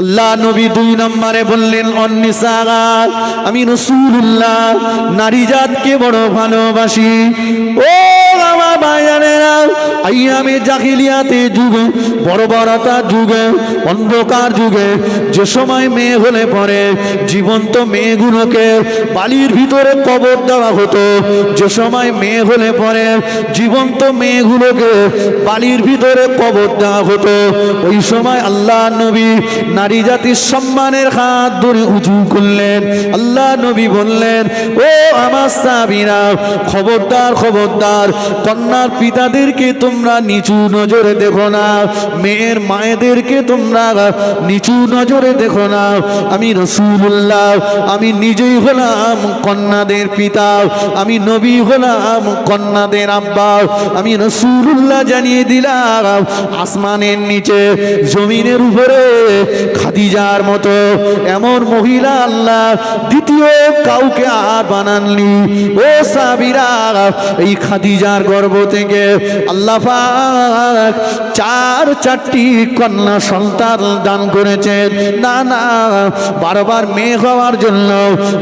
আল্লাহ নবী 2 নম্বরে বললেন অন্নিসা, আমি রাসূলুল্লাহ নারী জাতকে বড় ভালোবাসি। ও আমার ভাইয়ানেরা, আইয়ামে জাহিলিয়াতে যুগে, বর্বরতা যুগে, অন্ধকার যুগে যে সময় মেয়ে হলে পরে জীবন্ত মেয়েগুলোকে বালির ভিতরে কবর দেওয়া হতো, যে সময় মেয়ে হলে পরে জীবন্ত মেয়েগুলোকে বালির ভিতরে কবর দেওয়া হতো, ওই সময় আল্লাহ নবী নারী জাতির সম্মানের হাত ধরে উঁচু করলেন। আল্লাহ নবী বললেন, ও আমার সাহাবীরা, খবরদার খবরদার, কন্যার পিতাদেরকে তোমরা নিচু নজরে দেখো না, মেয়ের মায়েদেরকে তোমরা নিচু নজরে দেখো না। আমি রাসূলুল্লাহ, আমি নিজেই হলাম কন্যাদের পিতা, আমি নবী হলাম কন্যাদের আব্বা। আমি রাসূলুল্লাহ জানিয়ে দিলাম, আসমানের নিচে জমিনের উপরে খাদিজার মতো এমন মহিলা আল্লাহ দ্বিতীয় কাউকে আর বানাননি। ও সাহাবীরা, এই খাদিজার গর্ভ থেকে আল্লাহ পাক চারটি কন্যা সন্তান দান করেছেন। না না, বারবার মেয়ে হওয়ার জন্য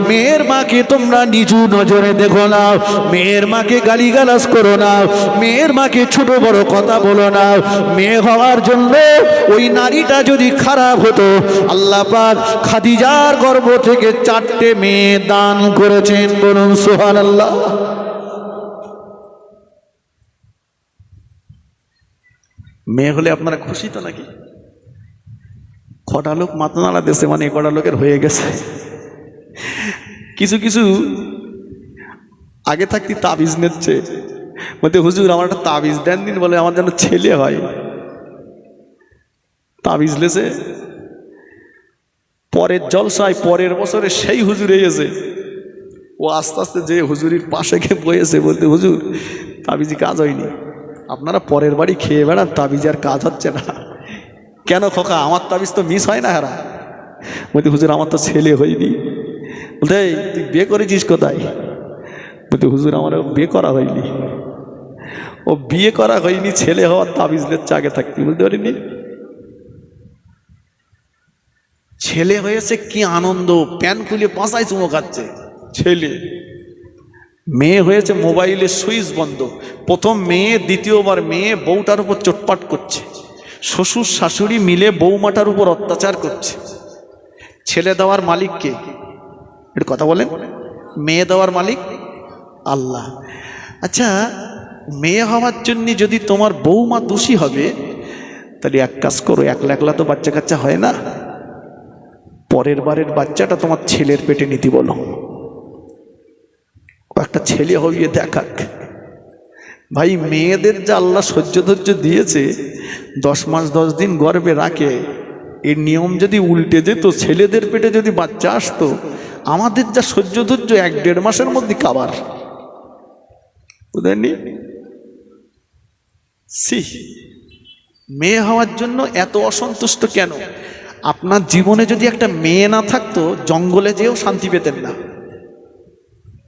মেয়ের মাকে তোমরা নিচু নজরে দেখো না, মেয়ের মাকে গালিগালাজ করো না, মেয়ের মাকে ছোট বড় কথা বলো না। মেয়ে হওয়ার জন্য ওই নারীটা যদি খারাপ হতো, আল্লাহ পাক খাদিজার গর্ভ থেকে 4টে মেয়ে দান করেছেন। বলুন সুবহানাল্লাহ। মেয়ে হলে আপনারা খুশি তো নাকি? কটা লোক মাথা নাড়া দেশে, মানে কটা লোকের হয়ে গেছে। কিছু কিছু আগে থাকতে তাবিজ নিচ্ছে, বলতে হুজুর আমার একটা তাবিজ দেন দিন, বলে আমার যেন ছেলে হয়। তাবিজ লেছে, পরের জলসায় পরের বছরে সেই হুজুর এসেছে, ও আস্তে আস্তে যে হুজুরির পাশে গিয়ে বসেছে, বলতে হুজুর তাবিজি কাজ হয়নি, আপনারা পরের বাড়ি খেয়ে বেড়ান, তাবিজ আর কাজ হচ্ছে না। কেন খোকা, আমার তাবিজ তো মিস হয় না হারা? বলতে হুজুর আমার তো ছেলে হয়নি। বলতে তুই বিয়ে করেছিস কোথায়? বলতে হুজুর আমার বিয়ে করা হয়নি। ও বিয়ে করা হয়নি, ছেলে হওয়ার তাবিজ লেচ্ছে আগে থাকতে, বুঝতে পারিনি? ছেলে হয়েছে কি আনন্দ, প্যান খুলে পাশায় চুমো খাচ্ছে ছেলে। মেয়ে হয়েছে মোবাইলের সুইচ বন্ধ। প্রথম মেয়ে, দ্বিতীয়বার মেয়ে বউটার উপর চোটপাট করছে, শ্বশুর শাশুড়ি মিলে বউমাটার উপর অত্যাচার করছে। ছেলে দেওয়ার মালিক কে? একটু কথা বলেন। মেয়ে দেওয়ার মালিক আল্লাহ। আচ্ছা, মেয়ে হওয়ার জন্য যদি তোমার বউমা দোষী হবে, তাহলে এক কাজ করো, একলা একলা তো বাচ্চা কাচ্চা হয় না, পরের বারের বাচ্চাটা তোমার ছেলের পেটে নিতে বলো, ও একটা ছেলে হইয়ে দেখাক। ভাই, মেয়েদের যা আল্লাহ সহ্য ধৈর্য দিয়েছে, 10 মাস 10 দিন গর্ভে রাখে, এর নিয়ম যদি উল্টে যেত, ছেলেদের পেটে যদি বাচ্চা আসতো, আমাদের যা সহ্য ধৈর্য 1-1.5 মাসের মধ্যে কাবার, বুঝলেননি? মেয়ে হওয়ার জন্য এত অসন্তুষ্ট কেন? আপনার জীবনে যদি একটা মেয়ে না থাকতো, জঙ্গলে যেও শান্তি পেতেন না।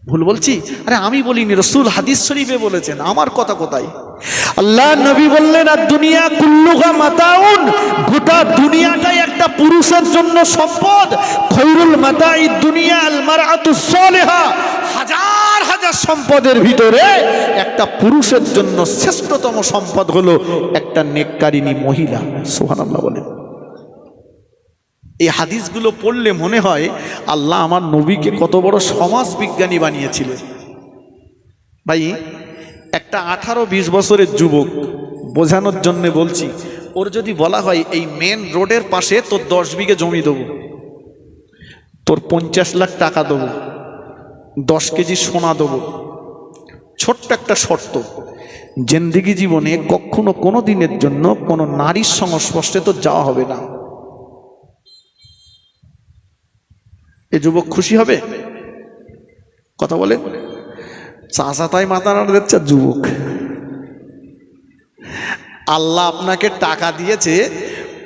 ভুল বলছি? আরে আমি বলিনি, রাসূল হাদিস শরীফে বলেছেন, আমার কথা কোথায়? আল্লাহ নবী বললেন, আর দুনিয়া কুল্লুহা মাতাউন, গোটা দুনিয়াটাই একটা পুরুষের জন্য সম্পদ। খৈরুল মাতাই দুনিয়া আল মারআতুস সালিহা, হাজার হাজার সম্পদের ভিতরে একটা পুরুষের জন্য শ্রেষ্ঠতম সম্পদ হলো একটা নেককারিনী মহিলা। সুবহানাল্লাহ বলেন। এই হাদিসগুলো পড়লে মনে হয় আল্লাহ আমার নবীকে কত বড় সমাজ বিজ্ঞানী বানিয়েছিলেন। ভাই, একটা 18-20 বছরের যুবক, বোঝানোর জন্য বলছি, ওর যদি বলা হয় এই মেন রোডের পাশে তোর 10 বিঘে জমি দেবো, তোর 50 লাখ টাকা দেবো, 10 কেজি সোনা দেবো, ছোট্ট একটা শর্ত, জিন্দেগি জীবনে কখনো কোনো দিনের জন্য কোনো নারীর সংস্পর্শে তো যাওয়া হবে না, এ যুবক খুশি হবে? কথা বলে চাচা তাই মাথা নাড়া দিচ্ছে যুবক। আল্লাহ আপনাকে টাকা দিয়েছে,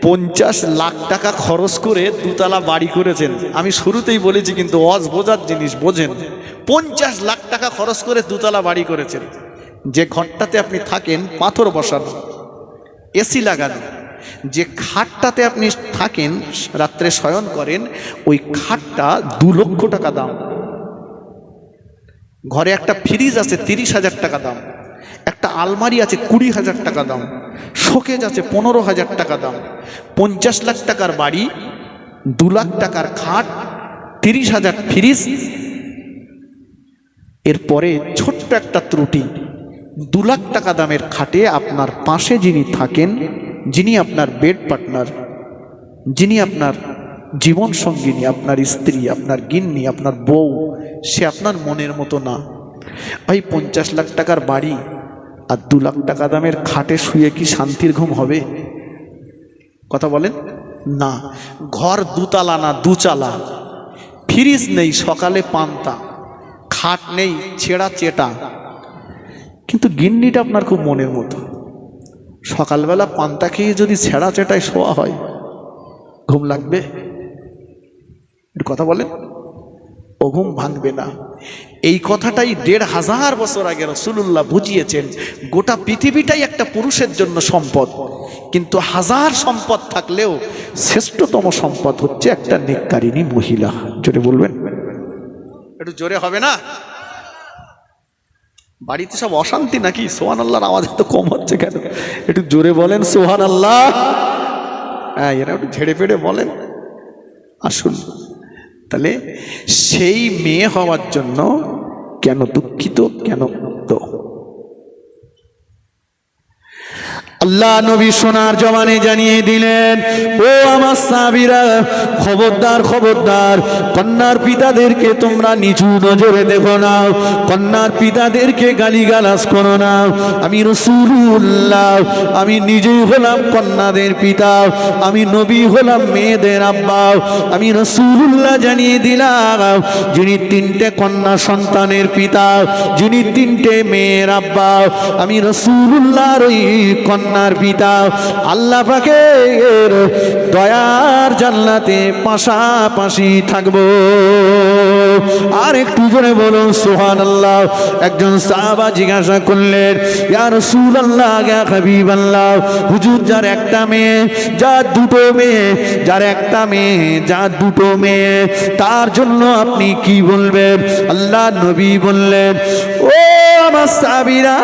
50 লাখ টাকা খরচ করে 2 তলা বাড়ি করেছেন। আমি শুরুতেই বলেছি, কিন্তু ওয়াজ বোঝার জিনিস, বোঝেন। 50 লাখ টাকা খরচ করে 2 তলা বাড়ি করেছেন, যে ঘরটাতে আপনি থাকেন পাথর বসানো, এসি লাগানো, যে খাটটাতে আপনি থাকেন, রাত্রে শয়ন করেন, ওই খাটটা 2 লক্ষ টাকা দাম। ঘরে একটা ফ্রিজ আছে 30,000 টাকা দাম, একটা আলমারি আছে 20,000 টাকা দাম, শোকেজ আছে 15,000 টাকা দাম। 50 লাখ টাকার বাড়ি, 2 লাখ টাকার খাট, 30,000 ফ্রিজ। এরপরে ছোট্ট একটা ত্রুটি, 2 লাখ টাকা দামের খাটে আপনার পাশে যিনি থাকেন, যিনি আপনার বেড পার্টনার, যিনি আপনার জীবন সঙ্গিনী, আপনার স্ত্রী, আপনার গিন্নি, আপনার বউ, সে আপনার মনের মতো না। ভাই 50 লাখ টাকার বাড়ি আর 2 লাখ টাকা দামের খাটে শুয়ে কি শান্তির ঘুম হবে? কথা বলেন না। ঘর 2 তালা না 2 চালা, ফ্রিজ নেই, সকালে পান্তা, খাট নেই, ছেঁড়া চেটা, কিন্তু গিন্নিটা আপনার খুব মনের মতো। সকালবেলা পান্তা খেয়ে যদি ছেঁড়া চেটায় শোয়া হয়, ঘুম লাগবে? কথা বলেন, ও ঘুম ভাঙবে না। এই কথাটাই 1500 বছর আগে রাসূলুল্লাহ বুঝিয়েছেন। গোটা পৃথিবীটাই একটা পুরুষের জন্য সম্পদ, কিন্তু 1000 সম্পদ থাকলেও শ্রেষ্ঠতম সম্পদ হচ্ছে একটা নেককারিনী মহিলা। জোরে বলবেন, একটু জোরে হবে না? বাড়িতে সব অশান্তি নাকি? সুবহানাল্লাহর আওয়াজ তো কম হচ্ছে কেন? একটু জোরে বলেন সুবহানাল্লাহ। হ্যাঁ, এরা একটু ঝেড়ে পেড়ে বলেন। আসুন, তাহলে সেই মেয়ে হওয়ার জন্য কেন দুঃখিত, কেন উদ্য? আল্লাহ নবী সোনার জবানে জানিয়ে দিলেন, ও আমার সাহাবীরা, খবরদার খবরদার, কন্যার পিতাদেরকে তোমরা নিচু নজরে দেখো না, কন্যার পিতাদেরকে গালিগালাজ করো না। আমি রাসূলুল্লাহ, আমি নিজেই হলাম কন্যাদের পিতা, আমি নবী হলাম মেয়েদের আব্বা। আমি রাসূলুল্লাহ জানিয়ে দিলাম, যিনি 3টে কন্যা সন্তানের পিতা, যিনি 3টে মেয়ের আব্বা, আমি রাসূলুল্লাহর ওই কন্যার পিতা। আল্লাহ পাকের দয়ার জান্নাতে পাশাপাশি থাকবো। আর একটু জোরে বলুন সুবহানাল্লাহ। একজন সাহাবা জিজ্ঞাসা করলেন, ইয়া রাসূলুল্লাহ, ইয়া হাবিবাল্লাহ, হুজুর, যার একটা মেয়ে, যার 2টো মেয়ে, যার একটা মেয়ে, যার 2টো মেয়ে, তার জন্য আপনি কি বলবেন? আল্লাহ নবী বললেন, ও আমার সাহাবীরা,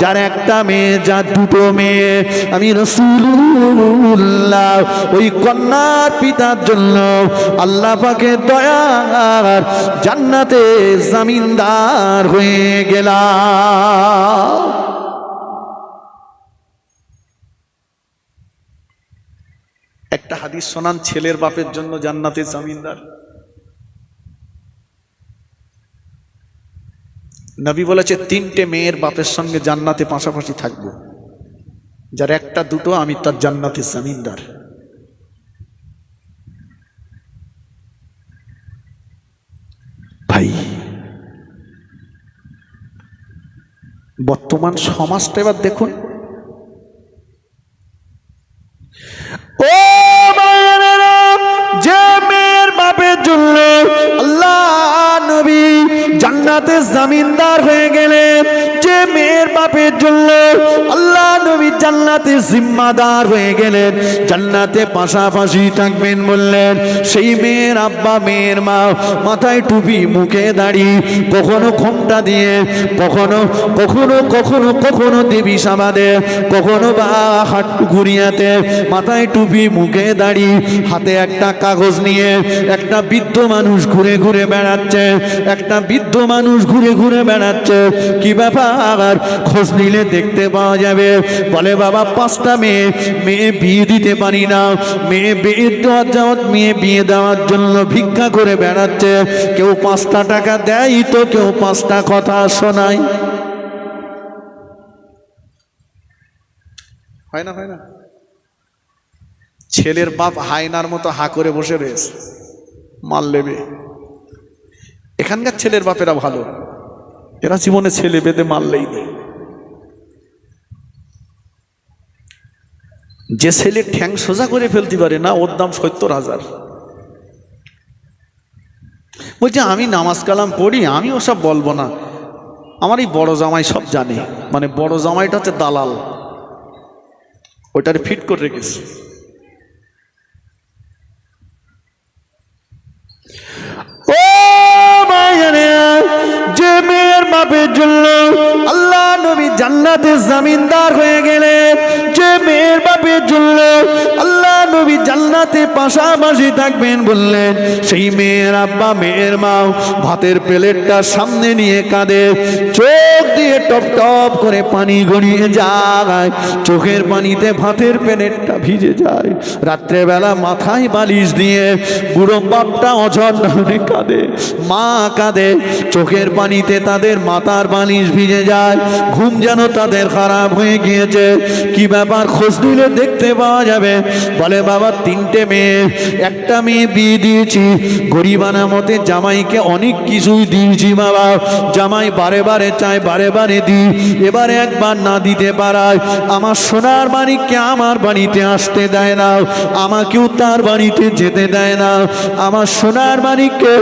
যার একটা মেয়ে, যার 2টো মেয়ে, আমি রাসূলুল্লাহ ওই কন্যার পিতার জন্য আল্লাহ পাকের দয়ার জান্নাতে জামিনদার হয়ে গেলাম। একটা হাদিস শোনান, ছেলের বাপের জন্য জান্নাতে জামিনদার। নবী বলেছে 3টে মেয়ের বাপের সঙ্গে জান্নাতে পাশাপাশি থাকবো, যার একটা 2টো আমি তার জান্নাতে জামিনদার। ভাই, বর্তমান সমাজটা এবার দেখুন। ও মায়েরা, যে মেয়ের বাপের জন্য আল্লাহ নবী জান্নাতে জামিনদার হয়ে গেলেন, যে মেয়ের বাপের জন্য আল্লাহ নবী জান্নাতে জিম্মাদার হয়ে গেলেন, জান্নাতে পাশাপাশি থাকবেন বললেন, সেই মেয়ের আব্বা, মেয়ের মা মাথায় টুপি, মুখে দাড়ি, কখনো ঘোমটা দিয়ে, কখনো কখনো কখনো কখনো দেবী সাবাদে, কখনো বা হাঁটু ঘুরিয়াতে, মাথায় টুপি, মুখে দাড়ি, হাতে একটা কাগজ নিয়ে একটা বৃদ্ধ মানুষ ঘুরে ঘুরে বেড়াচ্ছে, একটা বৃদ্ধ মানুষ ঘুরে ঘুরে বেড়াচ্ছে। কি ব্যাপার? খোঁজ নিলে দেখতে পাওয়া যাবে। বলে, বাবা, 5টা মেয়ে, মেয়ে বিয়ে দিতে পারি না, মেয়ে বিয়ে দেওয়ার জন্য ভিক্ষা করে বেড়াচ্ছে। কেউ 5টা টাকা দেয় তো কেউ 5টা কথা শোনায়। হয় না, হয় না? ছেলের বাপ হায়নার মতো হা করে বসে রয়েছে, মাল নেবে। এখানকার ছেলের বাপেরা ভালো, এরা জীবনে ছেলে বেঁধে মারলেই নেই। যে ছেলে ঠ্যাং সোজা করে ফেলতে পারে না, ওর দাম 70,000। বলছে, আমি নামাজ কালাম পড়ি, আমি ওসব বলবো না, আমার এই বড় জামাই সব জানে। মানে বড় জামাইটা হচ্ছে দালাল। ওটার ফিট করে রেখেছে। ও মায়েরা, যে মেয়ের বাপের জন্য আল্লাহ নবী জান্নাতের জামিনদার হয়ে গেলেন, যে মেয়ের বাপের জন্য আল্লাহ নবী জান্নাতে পাশাপাশি থাকবেন বললেন, সেই মেয়ের আব্বা মেয়ের মাও ভাতের প্লেটটা সামনে নিয়ে কাঁদে, চোখ দিয়ে টপ টপ করে পানি গড়িয়ে যায়, চোখের পানিতে ভাতের প্লেটটা ভিজে যায়। রাত্রেবেলা মাথায় বালিশ দিয়ে বুড়ো বাপটা অঝর নামে কাঁদে, মা কাঁদে, চোখের পানিতে তাদের মাথার বালিশ ভিজে যায়, ঘুম যেন তাদের খারাপ হয়ে গিয়েছে। কি ব্যাপার খোঁজ নিলে দেখতে পাওয়া যাবে। বলে বাবা, 3টে মেয়ে, একটা মেয়ে বিয়ে দিয়েছি, গরিবানা মতে জামাইকে অনেক কিছুই দিয়েছি বাবা, জামাই বারে বারে চায়, বারে বারে দিই, এবারে একবার না দিতে পারায় আমার সোনার মানিককে আমার বাড়িতে আসতে দেয় না, আমাকেও তার বাড়িতে যেতে দেয় না। আমার সোনার মানিককে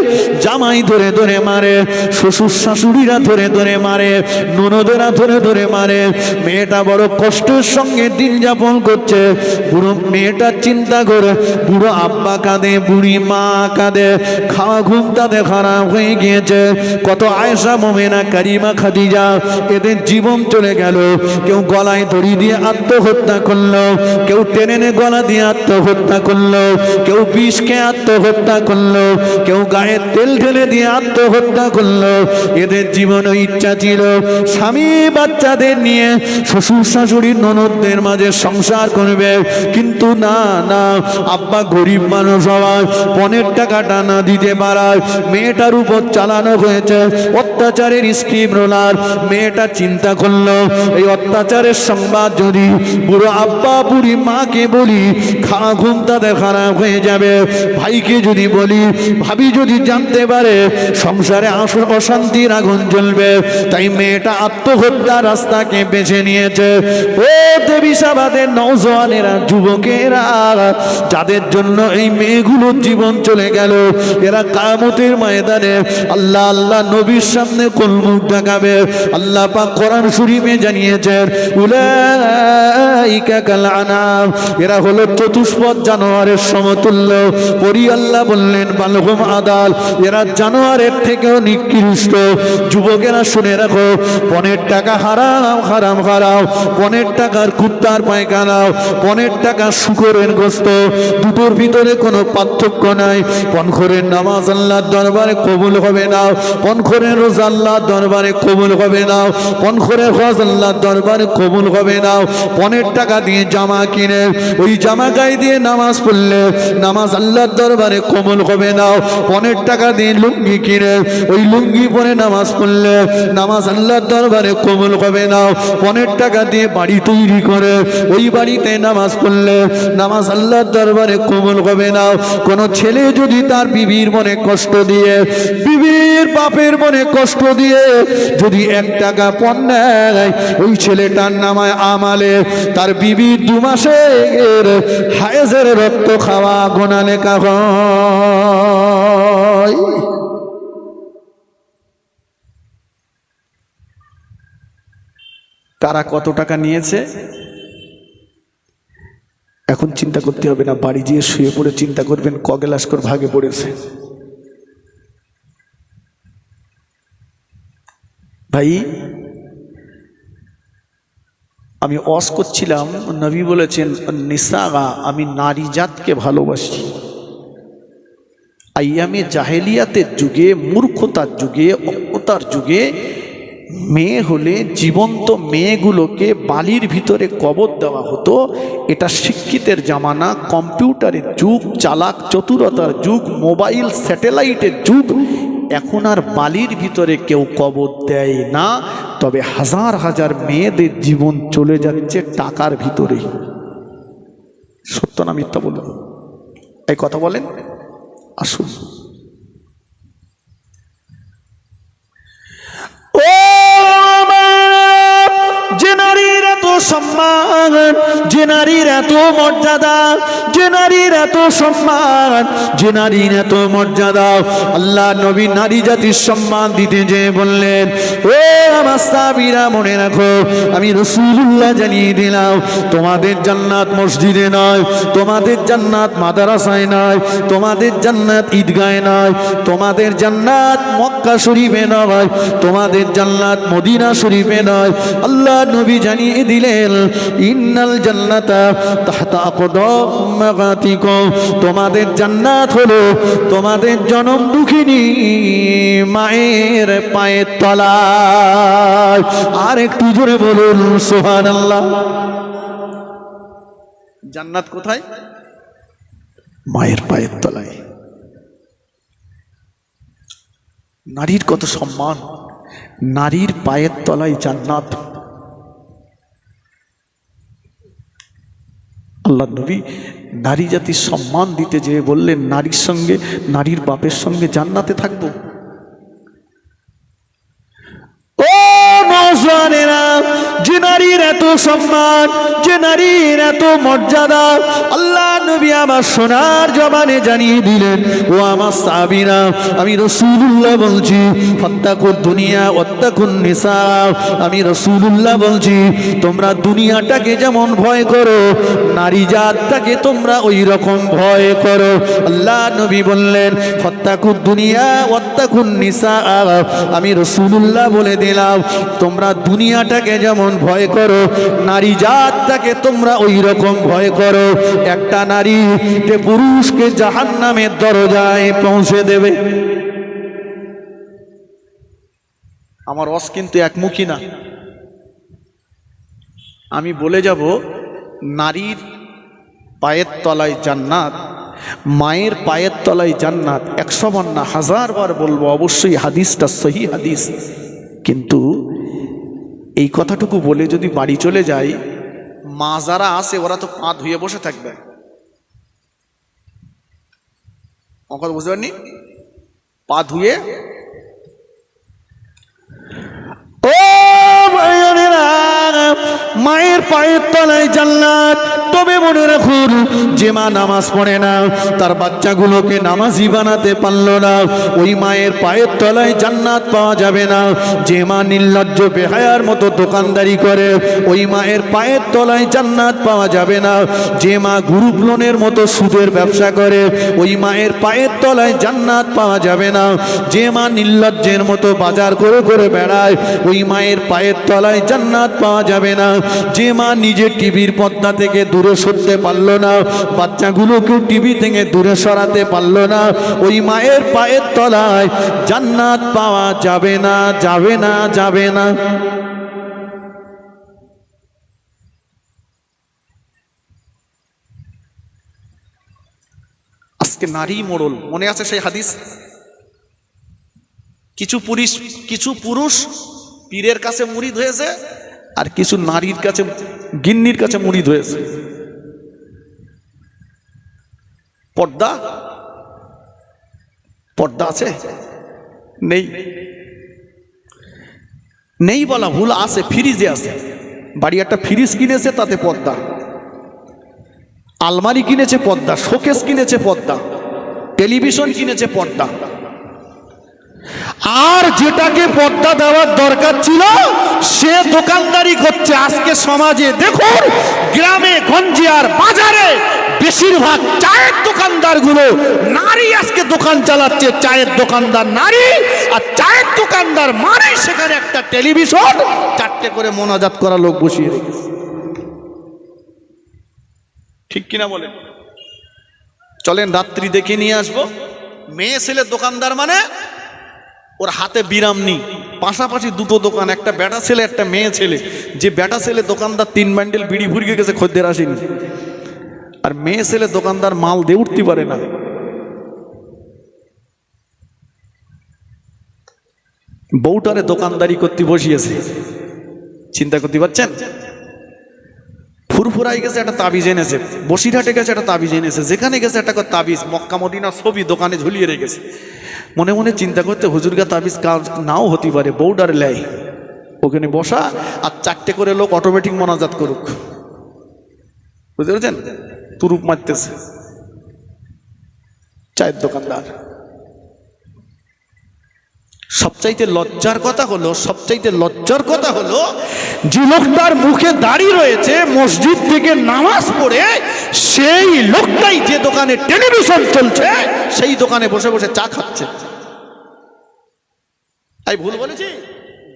জামাই ধরে ধরে মারে, শ্বশুর শাশুড়িরা ধরে ধরে মারে, ননদেরা ধরে ধরে মারে। মেয়েটা বড় কষ্টের সঙ্গে দিন যাপন করছে। বুড়ো মেয়েটা চিন্তা করে, বুড়ো আব্বা কাঁদে, বুড়ি মা কাঁদে, খাওয়া ঘুম তাদের খারাপ হয়ে গিয়েছে। কত আয়েশা, মোমেনা, কারিমা, খাদিজা, এদের জীবন চলে গেল। কেউ গলায় দড়ি দিয়ে আত্মহত্যা করলো, কেউ টেনে গলা দিয়ে আত্মহত্যা করলো, কেউ বিষ খেয়ে আত্মহত্যা করলো, কেউ গায়ে তেল ঢেলে দিয়ে আত্মহত্যা করলো। এদের জীবনে ইচ্ছা ছিল স্বামী বাচ্চাদের নিয়ে শ্বশুর শাশুড়ির ননদদের মাঝে সংসার করবে, কিন্তু না না, আব্বা গরিব মানুষ হওয়ায় 15 টাকাটা না দিতে পারায় মেয়েটার উপর চালানো হয়েছে অত্যাচারের স্ক্রিম রোলার। মেয়েটা চিন্তা করলো, এই অত্যাচারের সংবাদ যদি বুড়ো আব্বা বুড়ি মাকে বলি, খাওয়া ঘুম তাদের খারাপ হয়ে যাবে। ভাইকে যদি বলি, ভাবি যদি জানতে পারে, সংসারে অশান্তির আগুন জ্বলবে। তাই মেয়েটা আত্মহত্যার রাস্তাকে বেছে নিয়েছে। ও দেবীসাবাদের নওজওয়ানেরা, যুবকেরা, যাদের জন্য এই মেয়েগুলোর জীবন চলে গেল, এরা কিয়ামতের ময়দানে আল্লাহ আল্লাহ নবীর সামনে কোন মুখ দেখাবে? আল্লাহ পাক কোরআন শরীফে জানিয়েছেন, উলাইকা কাল আনাম, এরা হলো চতুষ্পদ জানোয়ারের সমতুল্য। পরি আল্লাহ বললেন, বালহুম আদাল, এরা জানোয়ারের থেকেও নিকৃষ্ট। যুবকেরা শুনে রাখো, 15 টাকা হারাম হারাম হারাম, 15 টাকার কুত্তার পায়খানাও, 15 টাকা শুকরের গোস্ত, দুটোর ভিতরে কোনো পার্থক্য নাই। পনখরের নামাজ আল্লাহর দরবারে কবুল হবে না, পনখরের রোজা আল্লাহর দরবারে কবুল হবে না, পনখরের হজ আল্লাহর দরবারে কবুল হবে না। 15 টাকা দিয়ে জামা কিনে ওই জামা গায়ে দিয়ে নামাজ পড়লে নামাজ আল্লাহর দরবারে কবুল হবে না। 15 টাকা দিয়ে লুঙ্গি কিনে ওই লুঙ্গি পরে নামাজ পড়লে নামাজ আল্লাহর দরবারে কবুল হবে না। 15 টাকা দিয়ে বাড়ি তৈরি করে ওই বাড়িতে নামাজ পড়লে নামাজ আল্লাহর দরবারে কবুল হবে না। কোনো ছেলে যদি তার বিবির মনে কষ্ট দিয়ে, বিবির বাপের মনে কষ্ট দিয়ে যদি 1 টাকা পণ নেয়, ওই ছেলেটার নামায় আমালে তার বিবির 2 মাসের হায়েজের রক্ত খাওয়া গোনা লেখা হয়। কারা কত টাকা নিয়েছে এখন চিন্তা করতে হবে না, বাড়ি গিয়ে শুয়ে পড়ে চিন্তা করবেন ক গ্লাস করে ভাগে পড়েছে। ভাই, আমি ওয়াজ করছিলাম, নবী বলেছেন নিসাগা, আমি নারী জাতকে ভালোবাসি। আইয়ামে জাহেলিয়াতের যুগে, মূর্খতার যুগে, অজ্ঞতার যুগে মেয়ে হলে জীবন্ত মেয়েগুলোকে বালির ভিতরে কবর দেওয়া হতো। এটা শিক্ষিতের জামানা, কম্পিউটারের যুগ, চালাক চতুরতার যুগ, মোবাইল স্যাটেলাইটের যুগ। এখন আর বালির ভিতরে কেউ কবর দেয় না, তবে হাজার হাজার মেয়েদের জীবন চলে যাচ্ছে টাকার ভিতরে। সত্য না মিথ্যা বলুন? এই কথা বলেন, আসুন। ও যে নারীর এত সম্মান, যে নারীর এত মর্যাদা, যে নারীর এত সম্মান, যে নারীর এত মর্যাদা, আল্লাহ নবী নারী জাতির সম্মান দিতে যে বললেন, ও আমার সাহাবীরা মনে রাখো, আমি রাসূলুল্লাহ জানিয়ে দিলাম, তোমাদের জান্নাত মসজিদে নয়, তোমাদের জান্নাত মাদ্রাসায় নয়, তোমাদের জান্নাত ঈদগাহে নয়, তোমাদের জান্নাত মক্কা শরীফে নয়, তোমাদের জান্নাত মদিনা শরীফে নয়। আল্লাহ নবী জানিয়ে দিলেন, ইন্নাল জান্নাতা তাহতা আকদাম উম্মাহাতিকুম, তোমাদের জান্নাত হলো তোমাদের জনম দুঃখিনী মায়ের পায়ের তলায়। আর একটু জোরে বলুন সুবহানাল্লাহ। জান্নাত কোথায়? মায়ের পায়ের তলায়। নারীর কত সম্মান, নারীর পায়ের তলায় জান্নাত। আল্লাহ নবী নারী জাতির সম্মান দিতে যেয়ে বললেন, নারীর সঙ্গে, নারীর বাপের সঙ্গে জান্নাতে থাকবো। ও নওজওয়ানেরা, যে নারীর এত সম্মান, যে নারীর এত মর্যাদা, আল্লাহ নবী আমার সোনার জবানে জানিয়ে দিলেন, ও আমার সাহাবীরা, আমি রাসূলুল্লাহ বলছি, ফাত্তাকুদ দুনিয়া ওয়াত্তাকুন নিসা, আমি রাসূলুল্লাহ বলছি, তোমরা দুনিয়াটাকে যেমন ভয় করো, নারী জাতটাকে তোমরা ওই রকম ভয় করো। আল্লাহ নবী বললেন, ফাত্তাকুদ দুনিয়া ওয়াত্তাকুন নিসা, আমি রাসূলুল্লাহ বলে দিলাম, তোমরা দুনিয়াটাকে যেমন ভয় করো, নারী জাতটাকে তোমরা ওই রকম ভয় করো। একটা নারী যে পুরুষকে জাহান্নামের দরজায় পৌঁছে দেবে। আমার রস কিন্তু একমুখী না, আমি বলে যাব, নারীর পায়ের তলায় জান্নাত, মায়ের পায়ের তলায় জান্নাত। 100 বার না 1000 বার বলবো, অবশ্যই হাদিসটা সহি হাদিস। কিন্তু এই কথাটুকু বলে যদি বাড়ি চলে যাই, মা যারা আছে ওরা তো পা ধুয়ে বসে থাকবে। কথা বুঝতে পারেননি? পা ধুয়ে, ও ভাইয়েরা, মায়ের পায়ের তলায় জান্নাত। তবে মনে রাখুন, যে মা নামাজ পড়ে না, তার বাচ্চাগুলোকে নামাজি বানাতে পারলো না, ওই মায়ের পায়ের তলায় জান্নাত পাওয়া যাবে না। যে মা নির্লজ্জ বেহায়ার মতো দোকানদারি করে, ওই মায়ের পায়ের তলায় জান্নাত পাওয়া যাবে না। যে মা গ্রুপ লোনের মতো সুদের ব্যবসা করে, ওই মায়ের পায়ের তলায় জান্নাত পাওয়া যাবে না। যে মা নির্লজ্জের মতো বাজার করে করে বেড়ায়, ওই মায়ের পায়ের তলায় জান্নাত পাওয়া যাবে না। যে মা নিজে টিভির পর্দা থেকে দূরে সরতে পারলো না, বাচ্চাগুলোকে টিভি থেকে দূরে সরাতে পারলো না, ওই মায়ের পায়ের তলায় জান্নাত পাওয়া যাবে না, যাবে না, যাবে না। আজকে নারী মোড়ল, মনে আছে সেই হাদিস? কিছু পুরুষ পীরের কাছে মুরিদ হয়েছে, আর কিছু নারীর কাছে, গিন্নির কাছে মুরিদ হয়েছে। পর্দা, পর্দা আছে? নেই, নেই বলা ভুল, আছে, ফ্রিজে আছে। বাড়ি একটা ফ্রিজ কিনেছে, তাতে পর্দা। আলমারি কিনেছে পর্দা, শোকেস কিনেছে পর্দা, টেলিভিশন কিনেছে পর্দা। আর যেটাকে পর্দা দেওয়ার দরকার ছিল, সে দোকানদারি করছে। আজকে সমাজে দেখুন, গ্রামে গঞ্জে আর বাজারে বেশিরভাগ চায়ের দোকানদারগুলো নারী আজকে দোকান চালাচ্ছে। চায়ের দোকানদার নারী, আর চায়ের দোকানদার মানে সেখানে একটা টেলিভিশন, 4টে করে মোনাজাত করা লোক বসিয়ে রেখেছে। ঠিক কিনা বলেন? চলেন রাত্রি দেখে নিয়ে আসবো। মেয়ে ছেলে দোকানদার মানে ওর হাতে বিরাম নেই, পাশাপাশি দুটো দোকান, একটা বেটা ছেলে একটা মেয়ে ছেলে। যে বেটা ছেলে দোকানদার 3 বান্ডেল বিড়ি ভুরিয়ে গেছে, খদ্দের আসেনি। আর মেয়ে ছেলে দোকানদার মাল দিয়ে উঠতে পারে না। বউটারে দোকানদারি করতে বসিয়েছে, চিন্তা করতে পারছেন? ফুরফুরাই গেছে, একটা তাবিজ এনেছে। বসিরহাটে গেছে, একটা তাবিজ এনেছে। যেখানে গেছে একটা তাবিজ, মক্কা মদিনা ছবি দোকানে ঝুলিয়ে রেখেছে। মনে মনে চিন্তা করতে, হুজুরগা তাবিজ কাজ নাও হতে পারে, বউডারে লেয় ওখানে বসা, আর 4টে করে লোক অটোমেটিক মোনাজাত করুক। বুঝতে পেরেছেন? তুরুপ মারতেছে চায়ের দোকানদার। সবচাইতে লজ্জার কথা হলো যে লোকটার মুখে দাড়ি রয়েছে, মসজিদ থেকে নামাজ পড়ে সেই লোকটাই যে দোকানে টেলিভিশন চলছে সেই দোকানে বসে বসে চা খাচ্ছে। তাই ভুল বলেছি?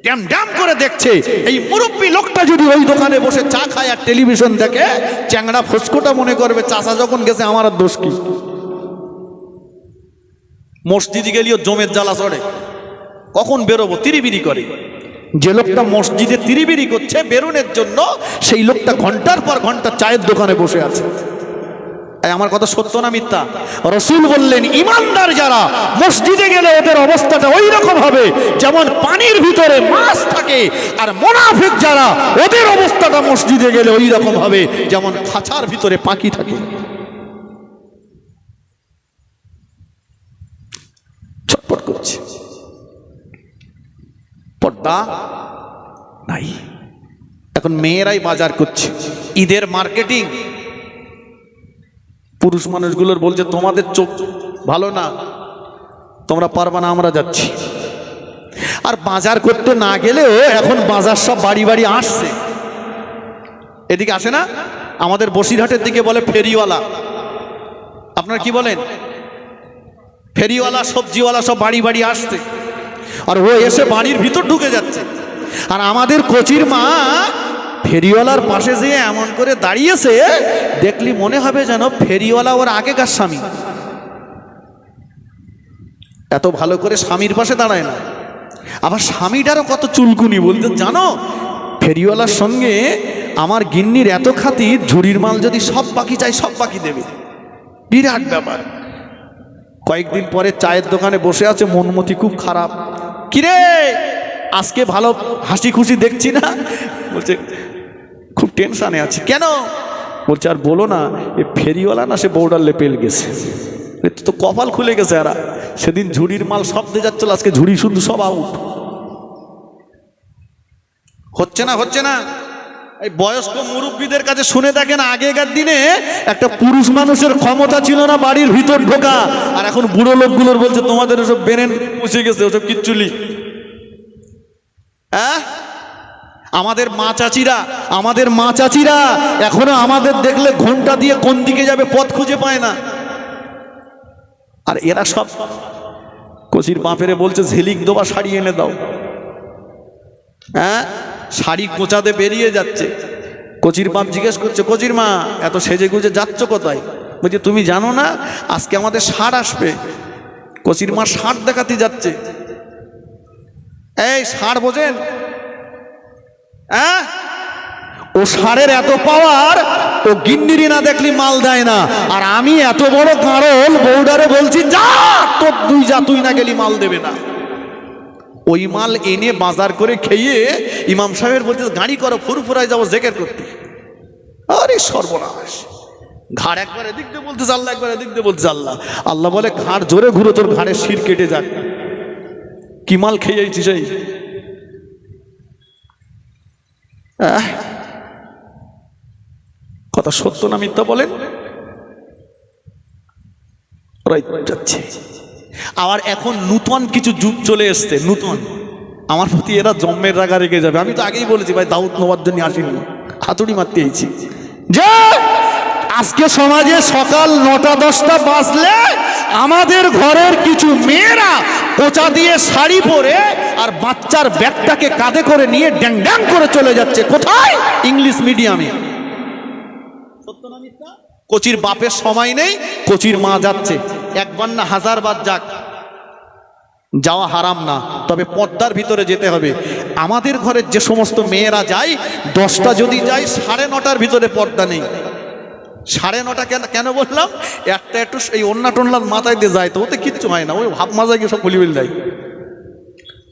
ড্যাম ড্যাম করে দেখছে। এই মুরব্বী লোকটা যদি ওই দোকানে বসে চা খায় আর টেলিভিশন দেখে, চ্যাংড়া ফস্কোটা মনে করবে চাচা যখন গেছে আমার আর দোষ কি। মসজিদে গেলেও জমের জ্বালা চড়ে, কখন বেরোবো তিরিবিরি করে। যে লোকটা মসজিদে তিরিবিরি করছে বেরোনোর জন্য, সেই লোকটা ঘন্টার পর ঘন্টা চায়ের দোকানে বসে আছে। আমার কথা সত্য না মিথ্যা? রাসূল বললেন ঈমানদার যারা মসজিদে গেলে ওদের অবস্থাটা ওই রকম হবে যেমন পানির ভিতরে মাছ থাকে, আর মুনাফিক যারা ওদের অবস্থাটা মসজিদে গেলে ওই রকম হবে যেমন খাঁচার ভিতরে পাখি থাকে। ছটপট করছে, পর্দা নাই। এখন মেয়েরাই বাজার করছে, ঈদের মার্কেটিং। পুরুষ মানুষগুলোর বলছে তোমাদের চোখ ভালো না, তোমরা পারবা না, আমরা যাচ্ছি। আর বাজার করতে না গেলেও এখন বাজার সব বাড়ি বাড়ি আসছে। এদিকে আসে না? আমাদের বসিরহাটের দিকে বলে ফেরিওয়ালা। আপনারা কি বলেন? ফেরিওয়ালা, সবজিওয়ালা সব বাড়ি বাড়ি আসছে, আর ও এসে বাড়ির ভিতর ঢুকে যাচ্ছে। আর আমাদের কোচির মা ফেরিওয়ালার পাশে যেয়ে এমন করে দাঁড়িয়েছে, দেখলি মনে হবে যেন ফেরিওয়ালা ওর আগেকার স্বামী। এত ভালো করে স্বামীর পাশে দাঁড়ায় না। আবার স্বামীটারও কত চুলকুনি, বলতে জানো ফেরিওয়ালার সঙ্গে আমার গিন্নির এত খাতির, ঝুড়ির মাল যদি সব বাকি চাই সব বাকি দেবে। বিরাট ব্যাপার। কয়েকদিন পরে চায়ের দোকানে বসে আছে, মনমতি খুব খারাপ। কিরে আজকে ভালো হাসি খুশি দেখছি না? বলছে খুব টেনশানে আছি। কেন? বলছে আর বলো না, এ ফেরিওয়ালা না সে বউডার লেপেল গেছে। তো কপাল খুলে গেছে। এরা সেদিন ঝুড়ির মাল সব দিয়ে যাচ্ছিল, আজকে ঝুড়ি শুধু সব আউট। হচ্ছে না। এই বয়স্ক মুরব্বীদের কাছে শুনে দেখেন, আগেকার দিনে একটা পুরুষ মানুষের ক্ষমতা ছিল না বাড়ির ভিতর ঢোকা, আর এখন বুড়ো লোকগুলোর বলছে তোমাদের ওসব বেরেন পুষে গেছে, ওসব কিচ্ছুলি। হ্যাঁ, আমাদের মা চাচিরা এখনো আমাদের দেখলে ঘন্টা দিয়ে কোন দিকে যাবে পথ খুঁজে পায় না। আর এরা সব কচির বাপেরে বলছে ঝিলিক দোবা শাড়ি এনে দাও। হ্যাঁ, শাড়ি কোঁচাতে বেরিয়ে যাচ্ছে। কচির বাপ জিজ্ঞেস করছে, কচির মা এত সেজে গুজে যাচ্ছ কোথায়? বলছে তুমি জানো না আজকে আমাদের ষাঁড় আসবে। কচির মা ষাঁড় দেখাতে যাচ্ছে। এই ষাঁড় বোঝেন? হ্যাঁ, ও ষাঁড়ের এত পাওয়ার, ও গিন্নিরি না দেখলি মাল দেয় না। আর আমি এত বড় কারণ বউডারে বলছি যা তোর তুই না গেলি মাল দেবে না। ওই মাল এনে বাজার করে খেয়ে ইমাম সাহেবের বলছে গাড়ি করো, ফুরফুরায় যাবো জেকের করতে। আরে সর্বনাশ! ঘাড় একবার এদিক দিয়ে বলতে আল্লাহ, একবার এদিক দিয়ে বলতে আল্লাহ। আল্লাহ বলে ঘাড় জোরে ঘুরো, তোর ঘাড়ের শির কেটে যাক। কি মাল খেয়েছি সেই? কথা সত্য না মিথ্যা বলেন? যাচ্ছে। আবার এখন নূতন কিছু যুগ চলে এসছে, নূতন। আমার প্রতি এরা জন্মের রাগা রেগে যাবে। আমি তো আগেই বলেছি ভাই, দাউদ নেওয়ার জন্য আসিনি, হাতুড়ি মারতে এইছি। যে আজকে সমাজে সকাল 9টা-10টা বাজলে আমাদের ঘরের কিছু মেয়েরা কোচা দিয়ে শাড়ি পরে আর বাচ্চার ব্যাগটাকে কাঁধে করে নিয়ে ড্যাং ড্যাং করে চলে যাচ্ছে। কোথায়? ইংলিশ মিডিয়ামে। সত্য না মিথ্যা? কোচির বাপের সময় নেই, কোচির মা যাচ্ছে। একবার না হাজারবার যাক, যাওয়া হারাম না, তবে পর্দার ভিতরে যেতে হবে। আমাদের ঘরের যে সমস্ত মেয়েরা যায়, 10টা যদি যায়, 9:30টার ভিতরে পর্দা নেই। 9:30 কেন বললাম? একটা একটু এই অন্যা টন্নার মাথায় দিয়ে যায়, তো ওতে কিচ্ছু হয় না, ওই ভাব মাজায় গিয়ে সব খুলিবিল দেয়।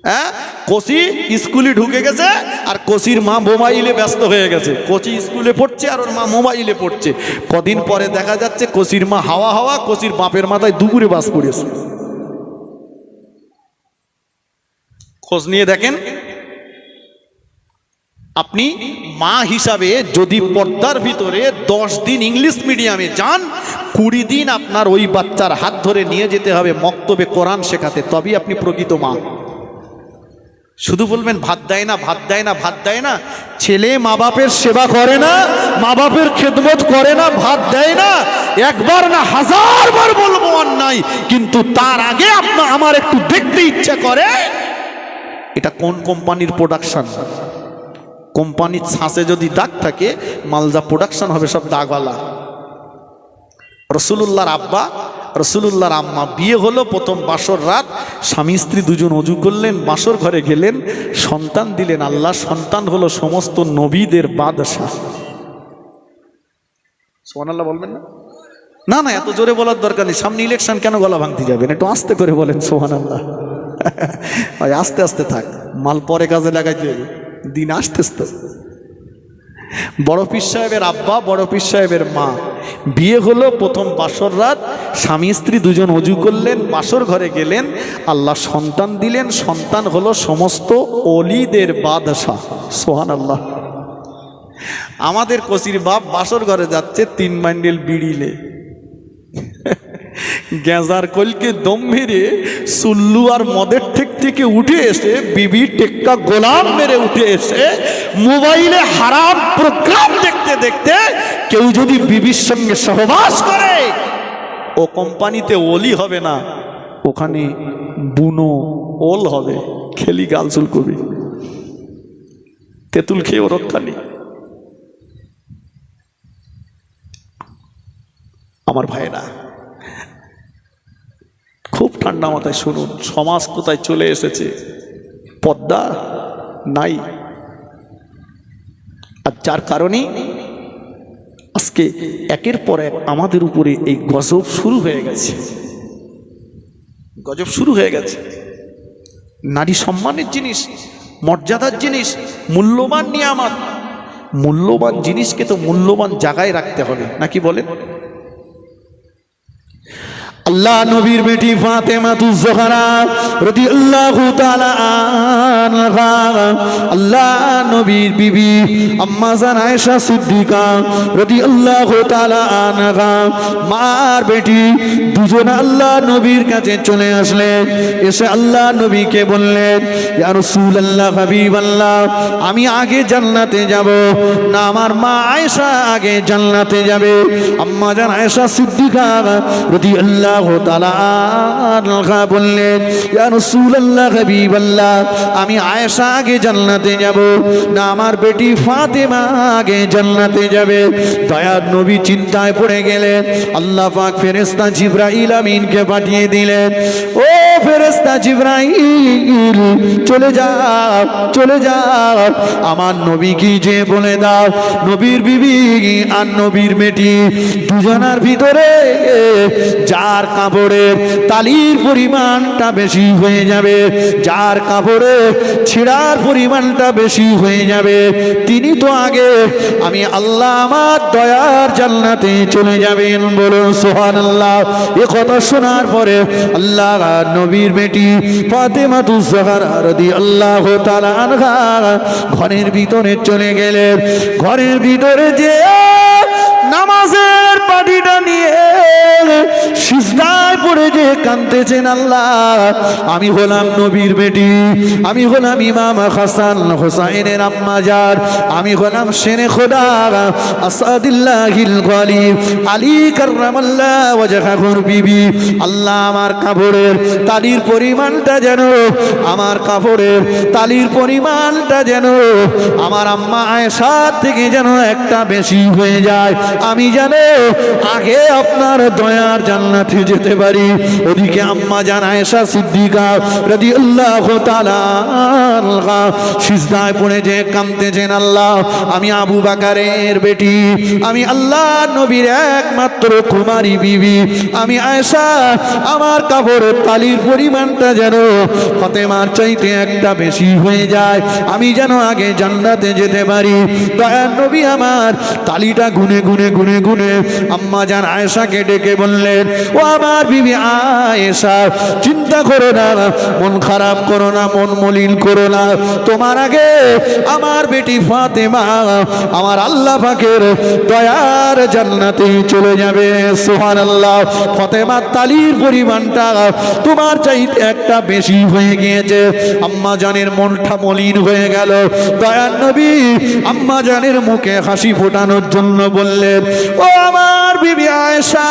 হ্যাঁ, কোচি স্কুলে ঢুকে গেছে আর কোচির মা মোবাইলে ব্যস্ত হয়ে গেছে। কোচি স্কুলে পড়ছে আর ওর মা মোবাইলে পড়ছে। কদিন পরে দেখা যাচ্ছে কোচির মা হাওয়া, কোচির বাপের মাথায় দুপুরে বাস পড়েছে। খোঁজ নিয়ে দেখেন, আপনি মা হিসাবে যদি পর্দার ভিতরে 10 দিন ইংলিশ মিডিয়ামে যান, 20 দিন আপনার ওই বাচ্চার হাত ধরে নিয়ে যেতে হবে মক্তবে কোরআন শেখাতে, তবেই আপনি প্রকৃত মা। শুধু বলবেন ভাত দেয় না, ভাত দেয় না, ভাত দেয় না। ছেলে মা বাপের সেবা করে না, মা বাপের খেদমত করে না, ভাত দেয় না, একবার না 1000 বার বলবো অন্যায়, কিন্তু তার আগে আমার একটু দেখতে ইচ্ছা করে এটা কোন কোম্পানির প্রোডাকশন। কোম্পানির ছাঁচে যদি দাগ থাকে, মালজা প্রোডাকশন হবে সব দাগওয়ালা। রসুলুল্লাহর আব্বা, রসুলুল্লাহর আম্মা, বিয়ে হলো, প্রথম বাসর রাত, স্বামী স্ত্রী দুজন অজু করলেন, বাসর ঘরে গেলেন, সন্তান দিলেন আল্লাহ। সন্তান হলো সমস্ত নবীদের বাদশা। সুবহানাল্লাহ বলবেন না? না না, এত জোরে বলার দরকার নেই, সামনে ইলেকশন, কেন গলা ভাঙতে যাবেন? একটু আস্তে করে বলেন সুবহানাল্লাহ। আস্তে আস্তে থাক, মাল পরে কাজে লাগাইতে হবে, দিন আসতে আসতে। বড় পীর সাহেবের আব্বা, বড় পীর সাহেবের মা, বিয়ে হলো, প্রথম বাসর রাত, স্বামী স্ত্রী দুজন অজু করলেন, বাসর ঘরে গেলেন, আল্লাহ সন্তান দিলেন। সন্তান হলো সমস্ত অলিদের বাদশা। সুবহানাল্লাহ। আমাদের কচির বাপ বাসর ঘরে যাচ্ছে, 3 বান্ডিল বিড়িলে, গেঁজার কলকে দম মেরে সুল্লু আর মদের ঠেক থেকে উঠে এসে, বিবি টেক্কা গোলাম মেরে উঠে এসে, মোবাইলে হারাম প্রোগ্রাম দেখতে দেখতে কেউ যদি বিবির সঙ্গে সহবাস করে, ও কোম্পানিতে ওলি হবে না, ওখানে বুনো ওল হবে, খেলি গালচুল কবি, তেঁতুল খেয়ে ও রক্ষা নেই। আমার ভাইরা খুব ঠান্ডা মাথায় শুনুন, সমাজ কোথায় চলে এসেছে, পর্দা নাই। আর যার কারণে আজকে একের পর এক আমাদের উপরে এই গজব শুরু হয়ে গেছে, গজব শুরু হয়ে গেছে। নারী সম্মানের জিনিস, মর্যাদার জিনিস, মূল্যবান নিয়ামত, মূল্যবান জিনিসকে তো মূল্যবান জায়গায় রাখতে হবে, নাকি বলেন? আল্লাহ নবীর বেটি ফাতেমাতুজ জোহরা রাদিয়াল্লাহু তাআলা আনহা, আল্লাহ নবীর বিবি আম্মা জান আয়েশা সিদ্দিকা রাদিয়াল্লাহু তাআলা আনহা, মার বেটি দুজন আল্লাহ নবীর কাছে চলে আসলেন। এসে আল্লাহ নবীকে বললেন, ইয়া রাসূলুল্লাহ, হাবিবাল্লাহ, আমি আগে জান্নাতে যাব না আমার মা আয়েশা আগে জান্নাতে যাবে? আম্মা জান আয়েশা সিদ্দিকা রাদিয়াল্লাহু তাআলা আনহা বললেন, ইয়া রাসূলুল্লাহ, হাবিবাল্লাহ, আমি আয়েশা আগে জান্নাতে যাব না আমার বেটি ফাতেমা আগে জান্নাতে যাবে? দয়ার নবী চিন্তায় পড়ে গেলেন। আল্লাহ পাক ফেরেশতা জিবরাইল আমিনকে পাঠিয়ে দিলেন, ও ফেরেশতা জিবরাইল, চলে যাও, চলে যাও, আমার নবীকে যে বলে দাও, নবীর বিবি আর নবীর বেটি দুজনার ভিতরে যার কাপড়ের তালির পরিমাণটা বেশি হয়ে যাবে, যার কাপড়ের ছিঁড়ার পরিমাণটা বেশি হয়ে যাবে, তিনি তো আগে আমি আল্লাহ আমার দয়ার জান্নাতে চলে যাবেন। বলুন সুবহানাল্লাহ। এ কথা শোনার পরে আল্লাহ নবীর বেটি ফাতেমাতুজ জোহরা রাদিয়াল্লাহু তাআলা আনহা ঘরের ভিতরে চলে গেলেন। ঘরের ভিতরে যে নামাজের পাটিটা নিয়ে সিজদায় পড়ে যে কাঁদতেছেন, আল্লাহ, আমি হলাম নবীর বেটি, আমি হলাম ইমাম হাসান হোসাইনের আম্মা জান, আমি হলাম শেরে খোদা আসাদুল্লাহিল গালিব আলী কাররামাল্লাহ ওয়াজহাহুর বিবি। আল্লাহ, আমার কাপড়ের তালির পরিমাণটা যেন, আমার কাপড়ের তালির পরিমাণটা যেন আমার আম্মা আয়েশার থেকে যেন একটা বেশি হয়ে যায়, আমি যেন আগে আপনার দয়ার জান্নাতে যেতে পারি। ওদিকে আম্মা জান আয়েশা সিদ্দিকা রাদিয়াল্লাহু তাআলা আনহা সিজদায় পড়ে যে কাঁদতেছেন, আল্লাহ, আমি আবু বকরের বেটি, আমি আল্লাহ নবীর একমাত্র কুমারী বিবি, আমি আয়েশা, আমার কাপড়ের তালির পরিমাণটা যেন ফাতেমার চাইতে একটা বেশি হয়ে যায়, আমি যেন আগে জান্নাতে যেতে পারি। দয়ার নবী আমার তালিটা গুনে গুনে গুনে গুনে আম্মা জান আয়েশাকে ডেকে বললেন, ও আমার বিবি আয়েশা, চিন্তা করো না, মন খারাপ করো না, মন মলিন করো না। তোমার আগে আমার বেটি ফাতেমা আমার আল্লাহ পাকের দয়ার জান্নাতে চলে যাবে। সুবহানাল্লাহ। ফাতেমার তালির পরিমাণটা তোমার চাইতে একটা বেশি হয়ে গিয়েছে। আম্মা জানের মনটা মলিন হয়ে গেল। দয়ার নবী আম্মা জানের মুখে হাসি ফোটানোর জন্য বললেন, ও আমার বিবি আয়েশা,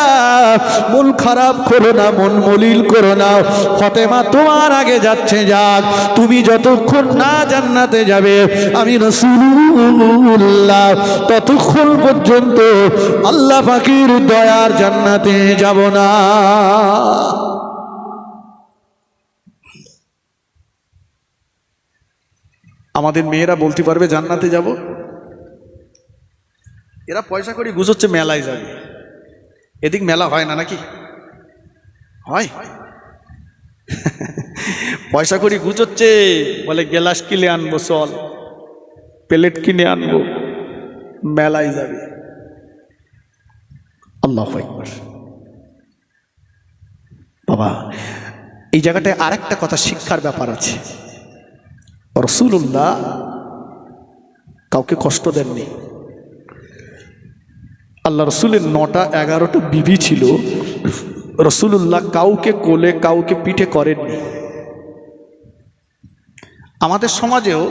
মন খারাপ করো না, মন মলিন করো না। ফাতেমা তোমার আগে যাচ্ছে, যাক। তুমি যতক্ষণ না জান্নাতে যাবে আমি রাসূলুল্লাহ ততক্ষণ পর্যন্ত আল্লাহ পাকের দয়ার জান্নাতে যাব না। আমাদের মেয়েরা বলতে পারবে জান্নাতে যাব? এরা পয়সা করে গুজোচ্ছে মেলায় যাবে। এদিক মেলা হয় না নাকি? হয়। পয়সা করে গুজোচ্ছে, বলে গ্লাস কিনে আনবো, চল প্লেট কিনে আনবো, মেলায় যাবে। আল্লাহু আকবার। বাবা, এই জায়গাটায় আরেকটা কথা শিক্ষার ব্যাপার আছে। রাসূলুল্লাহ কাউকে কষ্ট দেননি। আল্লাহ রসুলের 9টা 11টা বিবি ছিল। রাসূলুল্লাহ কাউকে কোলে কাউকে পিঠে করেননি। আমাদের সমাজেও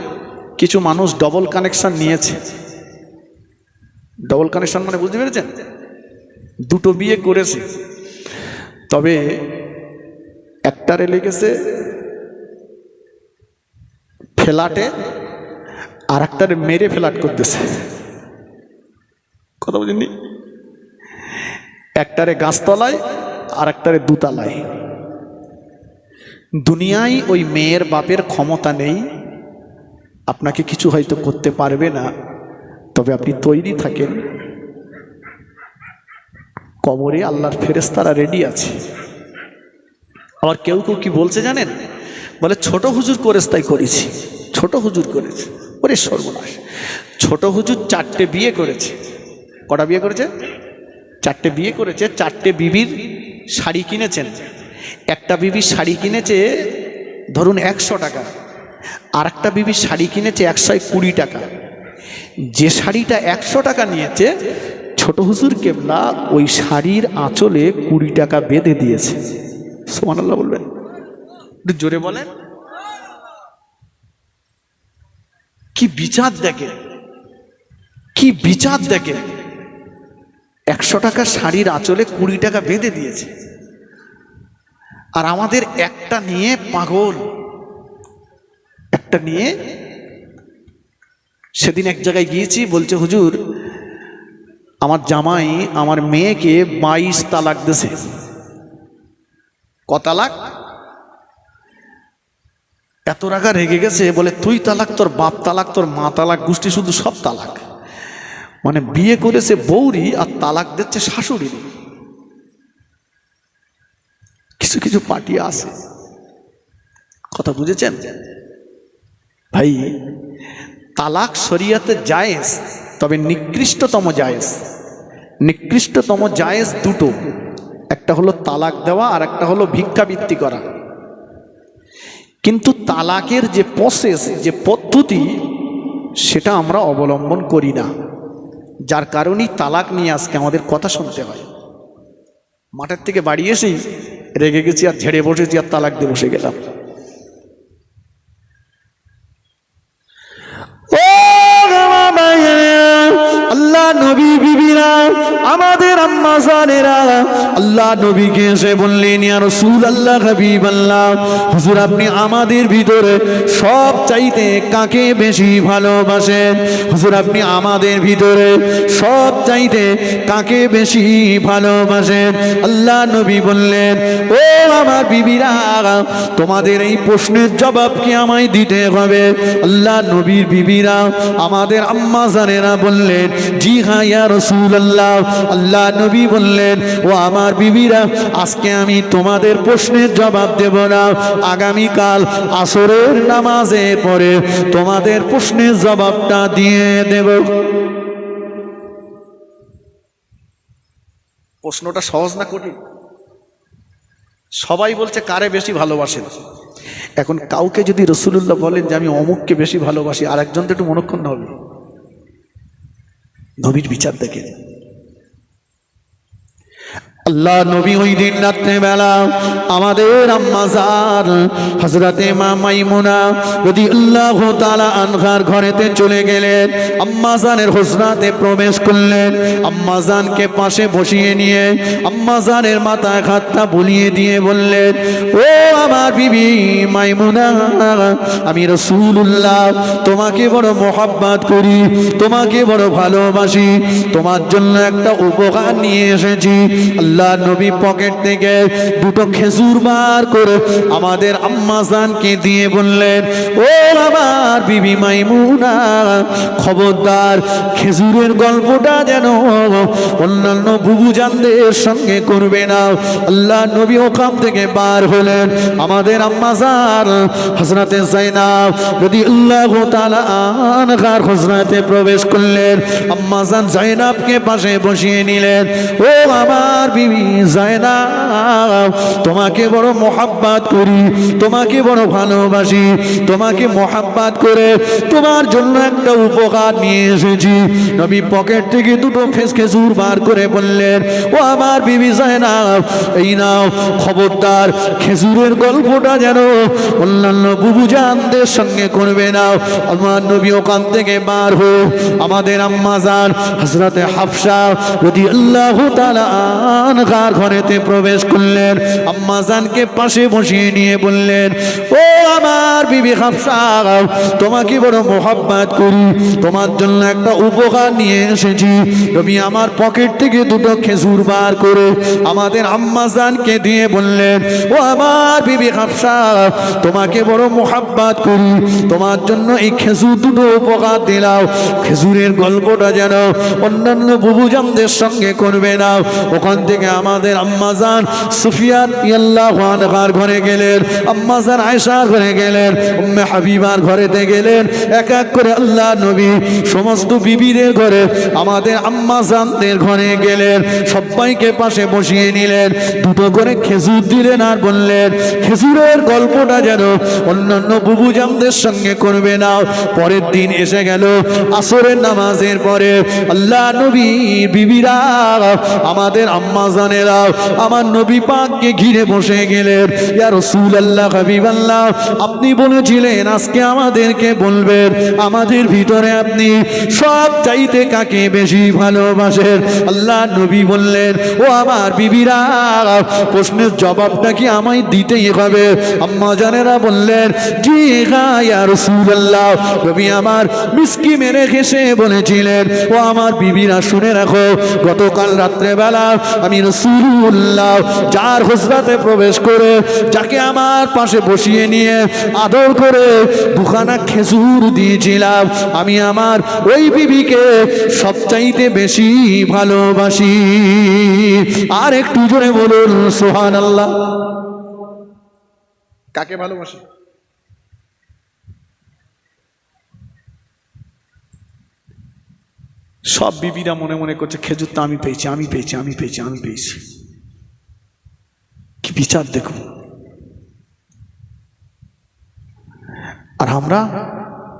কিছু মানুষ ডবল কানেকশন নিয়েছে। ডবল কানেকশন মানে বুঝতে পেরেছেন? দুটো বিয়ে করেছে, তবে একটারে লেগেছে ফ্ল্যাটে, আর একটারে মেরে ফ্ল্যাট করতেছে। কথা বুঝেননি? একটারে গাছতলায় আর একটারে দুতলায়। দুনিয়ায় ওই মেয়ের বাপের ক্ষমতা নেই, আপনাকে কিছু হয়তো করতে পারবে না, তবে আপনি তৈরি থাকেন, কবরে আল্লাহর ফেরেশতারা রেডি আছে। আবার কেউ কেউ কি বলছে জানেন? বলে ছোট হুজুর করেছে তাই করেছি, ছোট হুজুর করেছে। ওরে সর্বনাশ! ছোট হুজুর 4টে বিয়ে করেছে। কটা বিয়ে করেছে? 4টে বিয়ে করেছে। 4টে বিবির শাড়ি কিনেছেন। একটা বিবির শাড়ি কিনেছে ধরুন 100 টাকা, আর একটা বিবির শাড়ি কিনেছে 120 টাকা। যে শাড়িটা 100 টাকা নিয়েছে, ছোট হুজুর কেবলা ওই শাড়ির আঁচলে 20 টাকা বেঁধে দিয়েছে। সুবহানাল্লাহ বলবেন? একটু জোরে বলেন। কি বিচার দেখেন, কি বিচার দেখেন! 100 টাকা শাড়ির আঁচলে 20 টাকা বেঁধে দিয়েছে। আর আমাদের একটা নিয়ে পাগল, একটা নিয়ে। সেদিন এক জায়গায় গিয়েছি, বলছে হুজুর আমার জামাই আমার মেয়েকে 22 তালাক দিয়েছে। ক তালাক? এত রাগা রেগে গেছে, বলে তুই তালাক, তোর বাপ তালাক, তোর মা তালাক, গোষ্ঠী শুধু সব তালাক। মানে বিয়ে করেছে বউরি আর তালাক দিচ্ছে শাশুড়ি। কিছু কিছু পার্টি আছে। কথা বুঝেছেন ভাই? তালাক শরিয়াতে জায়েজ, তবে নিকৃষ্টতম জায়েজ। নিকৃষ্টতম জায়েজ দুটো, একটা হলো তালাক দেওয়া আর একটা হলো ভিক্ষাবৃত্তি করা। কিন্তু তালাকের যে প্রসেস, যে পদ্ধতি, সেটা আমরা অবলম্বন করি না, যার কারণেই তালাক নিয়ে আজকে আমাদের কথা শুনতে হয়। মাঠের থেকে বাড়ি এসেই রেগে গেছি আর ঝেড়ে বসেছি আর তালাক দিয়ে বসে গেলাম। আল্লাহ নবী বিবিরা, আমাদের আম্মা জানেরা আল্লাহ নবীকে এসে বললেন, ইয়া রাসূলুল্লাহ, হাবিবাল্লাহ, হুজুর আপনি আমাদের ভিতরে সব চাইতে কাকে বেশি ভালোবাসেন? হুজুর আপনি আমাদের ভিতরে সব চাইতে কাকে বেশি ভালোবাসেন? আল্লাহ নবী বললেন, ও আমার বিবিরা, তোমাদের এই প্রশ্নের জবাব কি আমায় দিতে হবে? আল্লাহ নবীর বিবিরা, আমাদের আম্মা জানেরা বললেন, জি হ্যাঁ ইয়া রাসূলুল্লাহ। আল্লাহ নবী বললেন, ও আমার বিবিরা, আজকে আমি তোমাদের প্রশ্নের জবাব দেব না, আগামীকাল আসরের নামাজের পরে তোমাদের প্রশ্নের জবাবটা দিয়ে দেব। প্রশ্নটা সহজ না কঠিন? সবাই বলছে কারে বেশি ভালোবাসেন। এখন কাউকে যদি রাসূলুল্লাহ বলেন যে আমি অমুককে বেশি ভালোবাসি, আর একজন তো একটু মনক্ষুণ্ণ হবে। নবীর বিচার দেখে আল্লাহ নবী ওই দিন রাত্রে বেলা আমাদের আম্মা জান হযরতে মা মাইমুনা রাদিয়াল্লাহু তাআলা আনহার ঘরেতে চলে গেলেন। আম্মা জানের হুজরাতে প্রবেশ করলেন। আম্মা জানকে পাশে বসিয়ে নিয়ে আম্মা জানের মাথায় হাতটা বুলিয়ে দিয়ে বললেন, ও আমার বিবি মাইমুনা, আমি রাসূলুল্লাহ তোমাকে বড় মোহাব্বত করি, তোমাকে বড় ভালোবাসি, তোমার জন্য একটা উপহার নিয়ে এসেছি। আল্লাহ নবী পকেট থেকে দুটো খেজুর বার করে আমাদের আম্মা জানকে দিয়ে বললেন, ও আমার বিবি মাইমুনা, খবরদার খেজুরের গল্পটা যেন অন্যান্য বুবুজানদের সঙ্গে করবে না। আল্লাহ নবী ওখান থেকে বার হলেন। আমাদের আম্মা জান হযরতে যায়েনব রাদিয়াল্লাহু তাআলা আনহার হুজরাতে প্রবেশ করলেন। আম্মা জান যায়েনবকে পাশে বসিয়ে নিলেন। ও আমার বিবি যায়েনব, তোমাকে বড় মোহাব্বত করি, তোমাকে বড় ভালোবাসি, তোমাকে মোহাব্বত করে তোমার জন্য একটা উপহার নিয়ে এসেছি। নবী পকেট থেকে দুটো খেজুর বার করে বললেন, ও আমার বিবি যায়েনব, এই নাও, খবরদার খেজুরের গল্পটা যেন অন্যান্য বুবুজানদের সঙ্গে করবে না। আমার নবী ওখান থেকে বার হয়ে আমাদের আম্মা জান হযরতে হাফসা রাদিয়াল্লাহু তাআলা আনহার ঘরেতে প্রবেশ করলেন। আম্মা জানকে পাশে বসিয়ে নিয়ে বললেন, ও আমার বিবি হাফসা, তোমাকে বড় মোহাব্বত করি, তোমার জন্য একটা উপহার নিয়ে এসেছি। নবী আমার পকেট থেকে দুটো খেজুর বার করে আমাদের আম্মা জানকে দিয়ে বললেন, ও আমার বিবি হাফসা, তোমাকে বড় মোহাব্বত করি, তোমার জন্য এই খেজুর দুটো উপহার দিলাম। খেজুরের গল্পটা যেন অন্যান্য বুবুজানদের সঙ্গে করবে না। ওখান থেকে আমাদের আম্মা জান সুফিয়া রাদিয়াল্লাহু আনহার ঘরে গেলেন, আম্মা জান আয়েশার ঘরে গেলেন, উম্মে হাবিবার ঘরেতে গেলেন। এক এক করে আল্লাহ নবী সমস্ত বিবিদের ঘরে আমাদের আম্মা জানদের ঘরে গেলেন। সবাইকে পাশে বসিয়ে নিলেন, দুটো করে খেজুর দিলেন আর বললেন, খেজুরের গল্পটা যেন অন্যান্য বুবুজানদের সঙ্গে করবে না। পরের দিন এসে গেল, আসরের নামাজের পরে আল্লাহ নবী বিবিরা আমাদের আম্মা জানেরা আমার নবী পাককে ঘিরে বসে গেলেন। ইয়া রাসূলুল্লাহ, হাবিবাল্লাহ, আপনি বলেছিলেন আজকে আমাদেরকে বলবেন আমাদের ভিতরে আপনি সব চাইতে কাকে বেশি ভালোবাসেন। আল্লাহ নবী বললেন, ও আমার বিবিরা, প্রশ্নের জবাবটা কি আমায় দিতেই হবে? আম্মা জানেরা বললেন, জি হ্যাঁ ইয়া রাসূলুল্লাহ। নবী আমার মিষ্টি মেরে হেসে বলেছিলেন, ও আমার বিবিরা শুনে রাখো, গতকাল রাত্রেবেলা আমি রাসূলুল্লাহ যার হুজরাতে প্রবেশ করে যাকে আমার পাশে বসিয়ে নিয়ে আদর করে দুখানা খেজুর দিয়েছিলাম, আমি আমার ওই বিবিকে সবচাইতে বেশি ভালোবাসি। আর একটু জোরে বলুন সুবহানাল্লাহ। কাকে ভালোবাসি? সব বিবিরা মনে মনে করছে খেজুরটা আমি পেয়েছি, আমি পেয়েছি, আমি পেয়েছি, আমি পেয়েছি। কি বিচার দেখুন। আর আমরা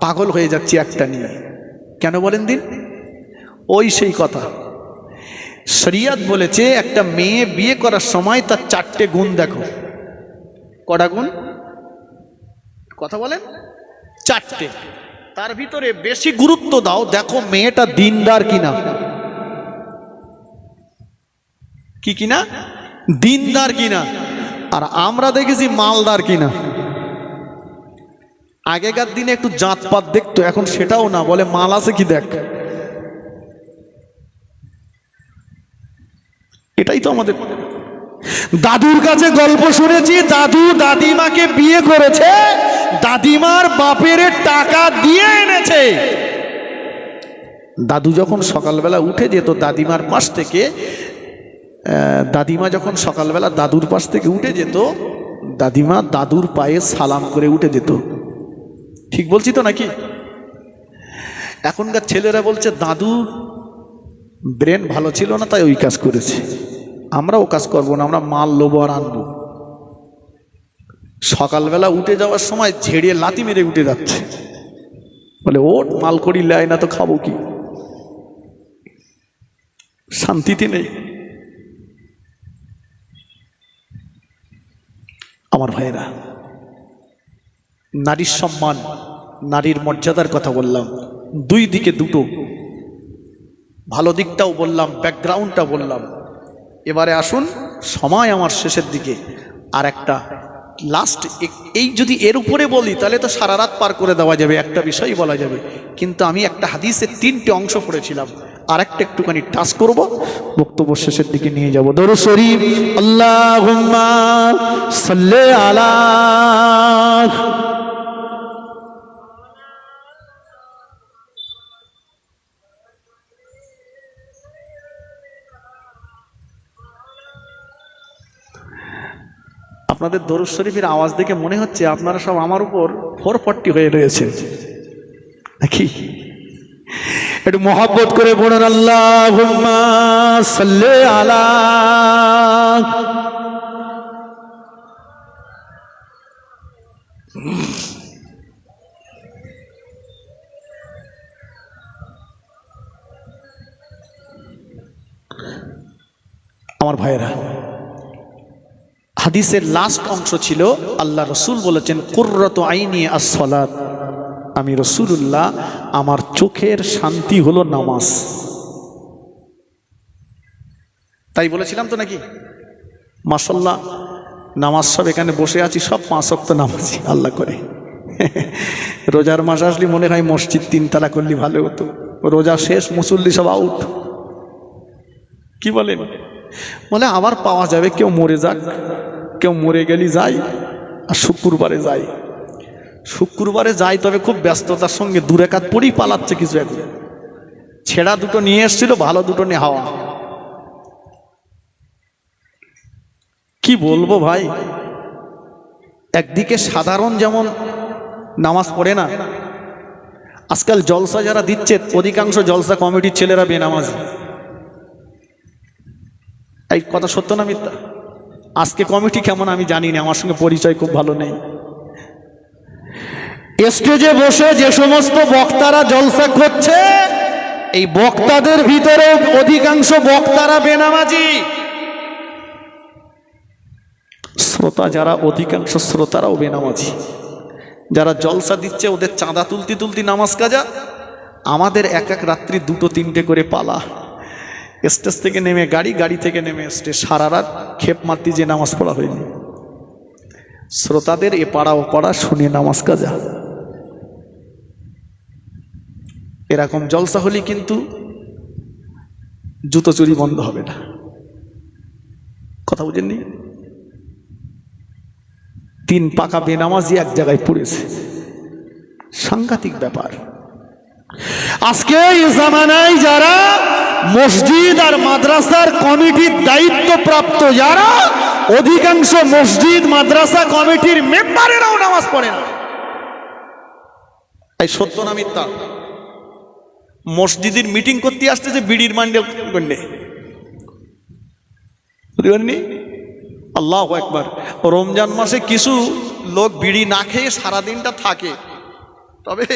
পাগল হয়ে যাচ্ছি একটা নিয়ে। কেন বলেন দিন? ওই সেই কথা, শরিয়ত বলেছে একটা মেয়ে বিয়ে করার সময় তার 4টে গুণ দেখো। কটা গুণ? কথা বলেন। 4টে। তার ভিতরে বেশি গুরুত্ব দাও, দেখো মেয়েটা দিনদার কিনা। কি কিনা? দিনদার কিনা। আর আমরা দেখেছি মালদার কিনা। আগেকার দিনে একটু জাতপাত দেখতো, এখন সেটাও না, বলে মাল আছে কি দেখ। এটাই তো আমাদের। দাদুর কাছে গল্প শুনেছি, দাদু দাদিমাকে বিয়ে করেছে, দাদিমার বাপের টাকা দিয়ে এনেছে। দাদু যখন সকালবেলা উঠে যেত দাদিমার পাশ থেকে, দাদিমা যখন সকালবেলা দাদুর পাশ থেকে উঠে যেত, দাদিমা দাদুর পায়ে সালাম করে উঠে যেত। ঠিক বলছি তো নাকি? এখনকার ছেলেরা বলছে দাদুর ব্রেন ভালো ছিল না তাই ওই কাজ করেছে, আমরা ও কাজ করবো না, আমরা মাল লোবো আর আনবো। সকালবেলা উঠে যাওয়ার সময় ঝেড়ে লাথি মেরে উঠে যাচ্ছে, বলে ওট মাল করি লাই না তো খাবো কি, শান্তিতে নেই। আমার ভাইয়েরা, নারীর সম্মান, নারীর মর্যাদার কথা বললাম, দুই দিকে দুটো, ভালো দিকটাও বললাম, ব্যাকগ্রাউন্ডটা বললাম। এবারে আসুন, সময় আমার শেষের দিকে, আর একটা লাস্ট, এই যদি এর উপরে বলি তাহলে তো সারা রাত পার করে দেওয়া যাবে, একটা বিষয়ই বলা যাবে, কিন্তু আমি একটা হাদিসের 3টে অংশ পড়েছিলাম, আর একটা একটুখানি টাচ করব, বক্তব্য শেষের দিকে নিয়ে যাব। দরুদ শরীফ, আল্লাহুম্মা সাল্লি আলা। আপনাদের দরুদ শরীফের আওয়াজ দেখে মনে হচ্ছে আপনারা সব আমার উপর 440 হয়ে রয়েছেন নাকি? একটু মহব্বত করে পড়ুন, আল্লাহুম্মা সাল্লি আলা। আমার ভাইয়েরা, হাদিসের লাস্ট অংশ ছিল আল্লাহ রসুল বলেছেন, কুররাতু আইনি আস-সালাত, আমি রসুলুল্লাহ, আমার চোখের শান্তি হলো নামাজ। তাই বলেছিলাম তো নাকি? মাশাআল্লাহ, নামাজ সব এখানে বসে আছি, সব 5 ওয়াক্ত নামাজি আল্লাহ করে। রোজার মাস আসলে মনে হয় মসজিদ 3 তালা করলে ভালো হতো, রোজা শেষ, মুসল্লি সব আউট। কি বলেন? বলে আবার পাওয়া যাবে, কেউ মরে যাক, কেউ মরে গেলি যাই, আর শুক্রবারে যাই, শুক্রবারে যাই, তবে খুব ব্যস্ততার সঙ্গে 2 রাকাত পড়েই পালাচ্ছে কিছু, এখন ছেঁড়া দুটো নিয়ে এসেছিল, ভালো দুটো নিয়ে হাওয়া। কি বলবো ভাই, একদিকে সাধারণ যেমন নামাজ পড়ে না, আজকাল জলসা যারা দিচ্ছে অধিকাংশ জলসা কমিটির ছেলেরা বেনামাজি। এই কথা সত্য না মিথ্যা? আজকে কমিটি কেমন আমি জানি না, আমার সঙ্গে পরিচয় খুব ভালো নেই। স্টেজে বসে যে সমস্ত বক্তারা জলসা করছে, এই বক্তাদের ভিতরে অধিকাংশ বক্তারা বেনামাজি। শ্রোতা যারা, অধিকাংশ শ্রোতারাও বেনামাজি। যারা জলসা দিচ্ছে ওদের চাঁদা তুলতি তুলতি নামাজ কাজা, আমাদের এক এক রাত্রি 2-3টে করে পালা, স্টেজ থেকে নেমে গাড়ি, গাড়ি থেকে নেমে স্টেজ, সারা রাত খেপ মারতি যে নামাজ পড়া হয়নি। শ্রোতাদের এ পাড়া ও পাড়া শুনে নামাজ কাজা। এরকম জলসা হলে কিন্তু জুতো চুরি বন্ধ হবে না। কথা বুঝেননি? 3 পাকা বেনামাজি এক জায়গায় পড়েছে, সাংঘাতিক ব্যাপার। আজকে এই জামানায় যারা মসজিদ আর মাদ্রাসার কমিটির দায়িত্বপ্রাপ্ত, যারা অধিকাংশ মসজিদ মাদ্রাসা কমিটির মেম্বারেরাও নামাজ পড়ে না। এই সত্য না মিথ্যা? মসজিদের মিটিং করতে আসতেছে বিড়ির মান্ডেল করলে, বুঝতে পারেননি? আল্লাহু আকবার। রমজান মাসে কিছু লোক বিড়ি না খেয়ে সারাদিনটা থাকে, তবে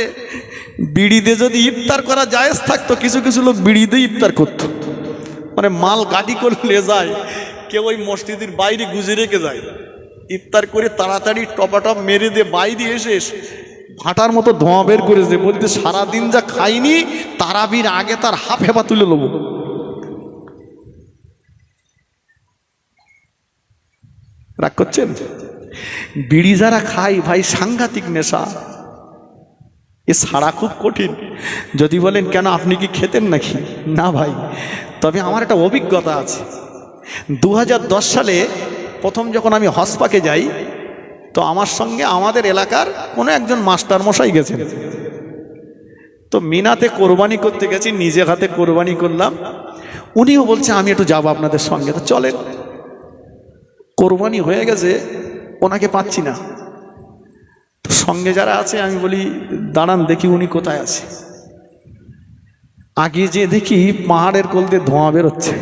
বিড়িতে যদি ইফতার করা জায়েজ থাকতো, কিছু কিছু লোক বিড়িতে ইফতার করত। মানে মাল গাড়ি করলে যায়, কেউ ওই মসজিদের বাইরে গুজে রেখে যায়, ইফতার করে তাড়াতাড়ি টপাটপ মেরে দিয়ে বাইরে এসে ভাটার মতো ধোঁয়া বের করেছে, বলতে সারাদিন যা খাইনি তারাবির আগে তার হাফ হেপা তুলে নেবো। রাগ করছেন? বিড়ি যারা খায় ভাই, সাংঘাতিক নেশা, এ ছাড়া খুব কঠিন। যদি বলেন কেন, আপনি কি খেতেন নাকি? না ভাই, তবে আমার একটা অভিজ্ঞতা আছে। 2010 সালে প্রথম যখন আমি হজপাকে যাই, তো আমার সঙ্গে আমাদের এলাকার কোনো একজন মাস্টার মশাই গেছেন। তো মিনাতে কোরবানি করতে গেছি, নিজে হাতে কোরবানি করলাম। উনিও বলছে আমি একটু যাবো আপনাদের সঙ্গে, তো চলেন। কোরবানি হয়ে গেছে, ওনাকে পাচ্ছি না। তো সঙ্গে যারা আছে আমি বলি দাঁড়ান দেখি উনি কোথায় আছে। আগে যে দেখি পাহাড়ের কোল দিয়ে ধোঁয়া বেরোচ্ছে।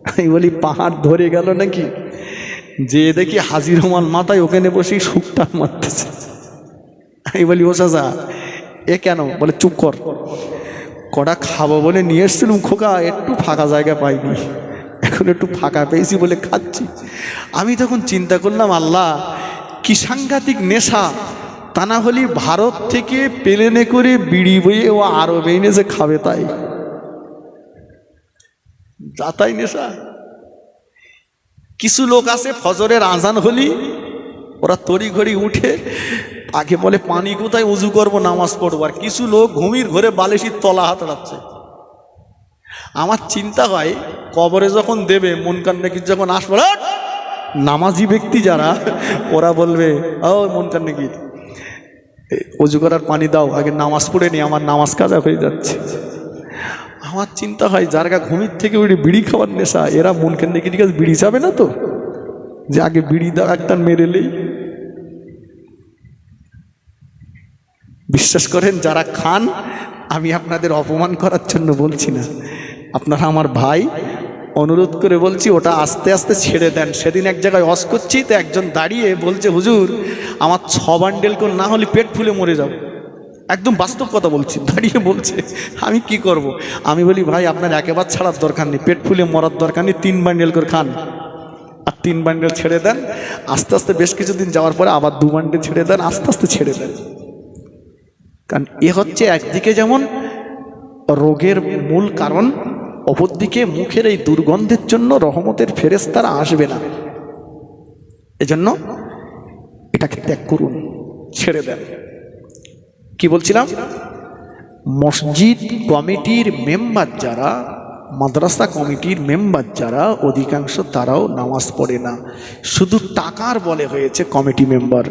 আমি বলি পাহাড় ধরে গেল নাকি? যে দেখি হাজির রহমান মাথায় ওখানে বসেই শুকটা মারতেছে। আমি বলি ও চাচা এ কেন? বলে চুপ কর, কটা খাবো বলে নিয়ে এসছিলাম খোকা, একটু ফাঁকা জায়গা পাইনি, এখন একটু ফাঁকা পেয়েছি বলে খাচ্ছি। আমি তখন চিন্তা করলাম আল্লাহ কি সাংঘাতিক নেশা, তা না হলে ভারত থেকে প্লেনে করে বিড়ি বইয়ে ও আরবে এনে যে খাবে তাই যাতাই নেশা। কিছু লোক আছে ফজরের আজান হলি ওরা তড়ি ঘড়ি উঠে আগে বলে পানি কোথায় উজু করবো নামাজ পড়বো, আর কিছু লোক ঘুমির ঘরে বালিশির তলা হাতড়াচ্ছে। আমার চিন্তা হয় কবরে যখন দেবে মুনকার নাকির যখন আসবে, নামাজি ব্যক্তি যারা ওরা বলবে ও মুনকার নাকির উজু করার পানি দাও, আগে নামাজ পড়ে নি, আমার নামাজ কাজা হয়ে যাচ্ছে। আমার চিন্তা হয় যার গা ঘুমির থেকে উঠে বিড়ি খাওয়ার নেশা, এরা মুনকার নাকির কাছে বিড়ি যাবে না তো, যে আগে বিড়ি দাও একটা মেরেলেই। বিশ্বাস করেন যারা খান, আমি আপনাদের অপমান করার জন্য বলছি না, আপনারা আমার ভাই, অনুরোধ করে বলছি ওটা আস্তে আস্তে ছেড়ে দেন। সেদিন এক জায়গায় ওয়াজ করছি তো একজন দাঁড়িয়ে বলছে হুজুর আমার 6 বান্ডেল করে না হলে পেট ফুলে মরে যাব। একদম বাস্তব কথা বলছি, দাঁড়িয়ে বলছে, আমি কি করব? আমি বলি ভাই আপনার একেবারে ছাড়ার দরকার নেই, পেট ফুলে মরার দরকার নেই, 3 বান্ডেল করে খান, আর 3 বান্ডেল ছেড়ে দেন। আস্তে আস্তে বেশ কিছুদিন যাওয়ার পরে আবার 2 বান্ডেল ছেড়ে দেন, আস্তে আস্তে ছেড়ে দেন। কারণ এ হচ্ছে একদিকে যেমন রোগের মূল কারণ, অপরদিকে মুখের এই দুর্গন্ধের জন্য রহমতের ফেরেশতারা আসবে না। এজন্য এটাকে ত্যাগ করুন, ছেড়ে দেন। কি বলছিলাম? মসজিদ কমিটির মেম্বার যারা, মাদ্রাসা কমিটির মেম্বার যারা, অধিকাংশ তারাও নামাজ পড়ে না, শুধু টাকার বলে হয়েছে কমিটি মেম্বার।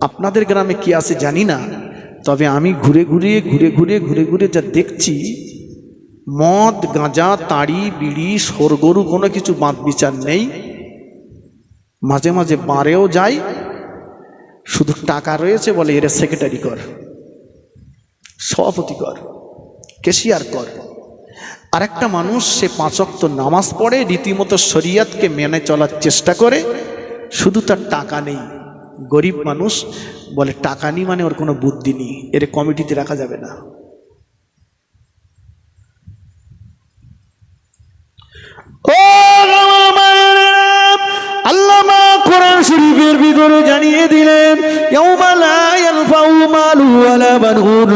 আপনাদের গ্রামে কি আছে জানি না, তবে আমি ঘুরে ঘুরে যা দেখছি, মদ গাঁজা তাড়ি বিড়ি সরগরু কোনো কিছু বাদ বিচার নেই। মাঝে মাঝে বারেও যায়, শুধু টাকা রয়েছে বলে এরা সেক্রেটারি কর, সভাপতি কর, ক্যাশিয়ার কর। আর একটা মানুষ সে 5 ওয়াক্ত নামাজ পড়ে, রীতিমতো শরিয়তকে মেনে চলার চেষ্টা করে, শুধু তার টাকা নেই। গরিব মানুষ বলে টাকা নেই মানে ওর কোনো বুদ্ধি নেই, এর কমিটিতে রাখা যাবে না। আল্লামা কোরআন শরীফের ভিতরে জানিয়ে দিলেন, ইয়াউমা লা ইয়ানফাউ মালু ওয়ালা বানুন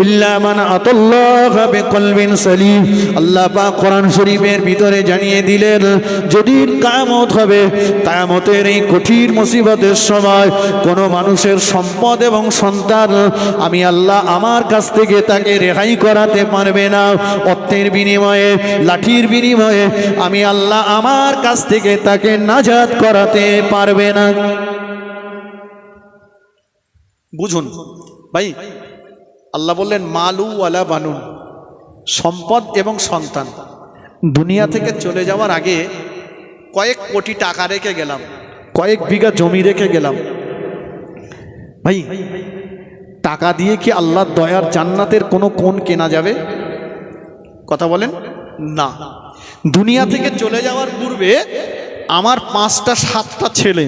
ইল্লা মান আতাল্লাহা বিকলবিন সালিম। আল্লাহ পাক কোরআন শরীফের ভিতরে জানিয়ে দিলেন, যদি কিয়ামত হবে, কিয়ামতের এই কঠিন মুসিবতের সময় কোনো মানুষের সম্পদ এবং সন্তান আমি আল্লাহ আমার কাছ থেকে তাকে রেহাই করাতে পারবে না। অর্থের বিনিময়ে, লাঠির বিনিময়ে আমি আল্লাহ আমার কাছ থেকে তাকে নাজাত করাতে পারবে না। বুঝুন ভাই, আল্লাহ বললেন মালু ওয়ালা বানুন, সম্পদ এবং সন্তান। দুনিয়া থেকে চলে যাওয়ার আগে কয়েক কোটি টাকা রেখে গেলাম, কয়েক বিঘা জমি রেখে গেলাম। ভাই টাকা দিয়ে কি আল্লাহর দয়ার জান্নাতের কোনো কোণ কেনা যাবে? কথা বলেন না। দুনিয়া থেকে চলে যাওয়ার পূর্বে আমার 5টা 7টা ছেলে,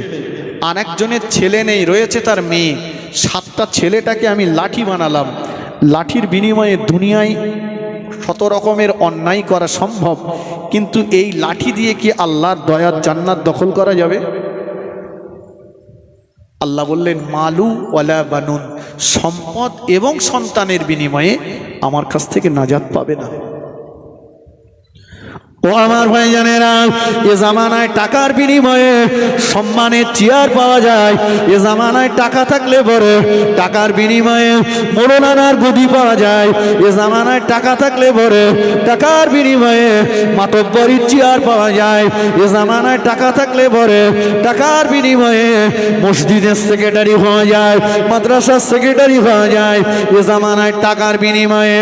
আর একজনের ছেলে নেই, রয়েছে তার মেয়ে, 7টা ছেলেটাকে আমি লাঠি বানালাম। লাঠির বিনিময়ে দুনিয়ায় 100 রকমের অন্যায় করা সম্ভব, কিন্তু এই লাঠি দিয়ে কি আল্লাহর দয়ার জান্নাত দখল করা যাবে? আল্লাহ বললেন মালু ওয়ালা বানুন, সম্পদ এবং সন্তানের বিনিময়ে আমার কাছ থেকে নাজাত পাবে না। ও আমার ভাইজানেরা, এ জামানায় টাকার বিনিময়ে সম্মানের চেয়ার পাওয়া যায়। এ জামানায় টাকা থাকলে পরে টাকার বিনিময়ে মৌলানার গদি পাওয়া যায়। এ জামানায় টাকা থাকলে পরে টাকার বিনিময়ে মাতব্বরির চেয়ার পাওয়া যায়। এ জামানায় টাকা থাকলে পরে টাকার বিনিময়ে মসজিদের সেক্রেটারি হওয়া যায়, মাদ্রাসার সেক্রেটারি হওয়া যায়। এ জামানায় টাকার বিনিময়ে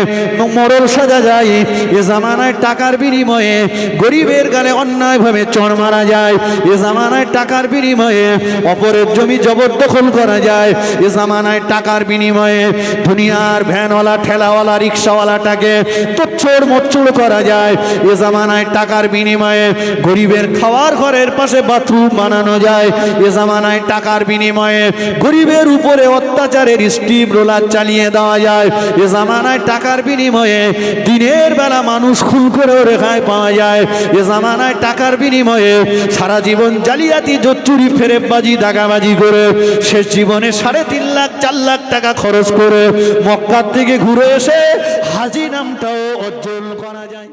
মোড়ল সাজা যায়। এ জামানায় টাকার বিনিময়ে গরিবের গালে অন্যায়ভাবে চড় মারা যায়, এ জামানায় টাকার বিনিময়ে অপরের জমি জবরদখল করা যায়, এ জামানায় টাকার বিনিময়ে দুনিয়ার ভ্যানওয়ালা ঠেলাওয়ালা রিক্সাওয়ালাটাকে তোচ্ছড় মোচ্ছড় করা যায়, এ জামানায় টাকার বিনিময়ে গরিবের খাওয়ার ঘরের পাশে বাথরুম বানানো যায়, এ জামানায় টাকার বিনিময়ে গরিবের উপরে অত্যাচারের স্টিম রোলার চালিয়ে দেওয়া যায়, এ জামানায় টাকার বিনিময়ে দিনের বেলা মানুষ খুন করেও রেখায় পাওয়া যায়, এ জামানায় টাকার বিনিময়ে সারা জীবন জালিয়াতি জোচ্চুরি ফেরেববাজি দাগাবাজি করে শেষ জীবনে 3.5 লাখ 4 লাখ টাকা খরচ করে মক্কা থেকে ঘুরে এসে হাজি নামটাও অর্জন করা যায়।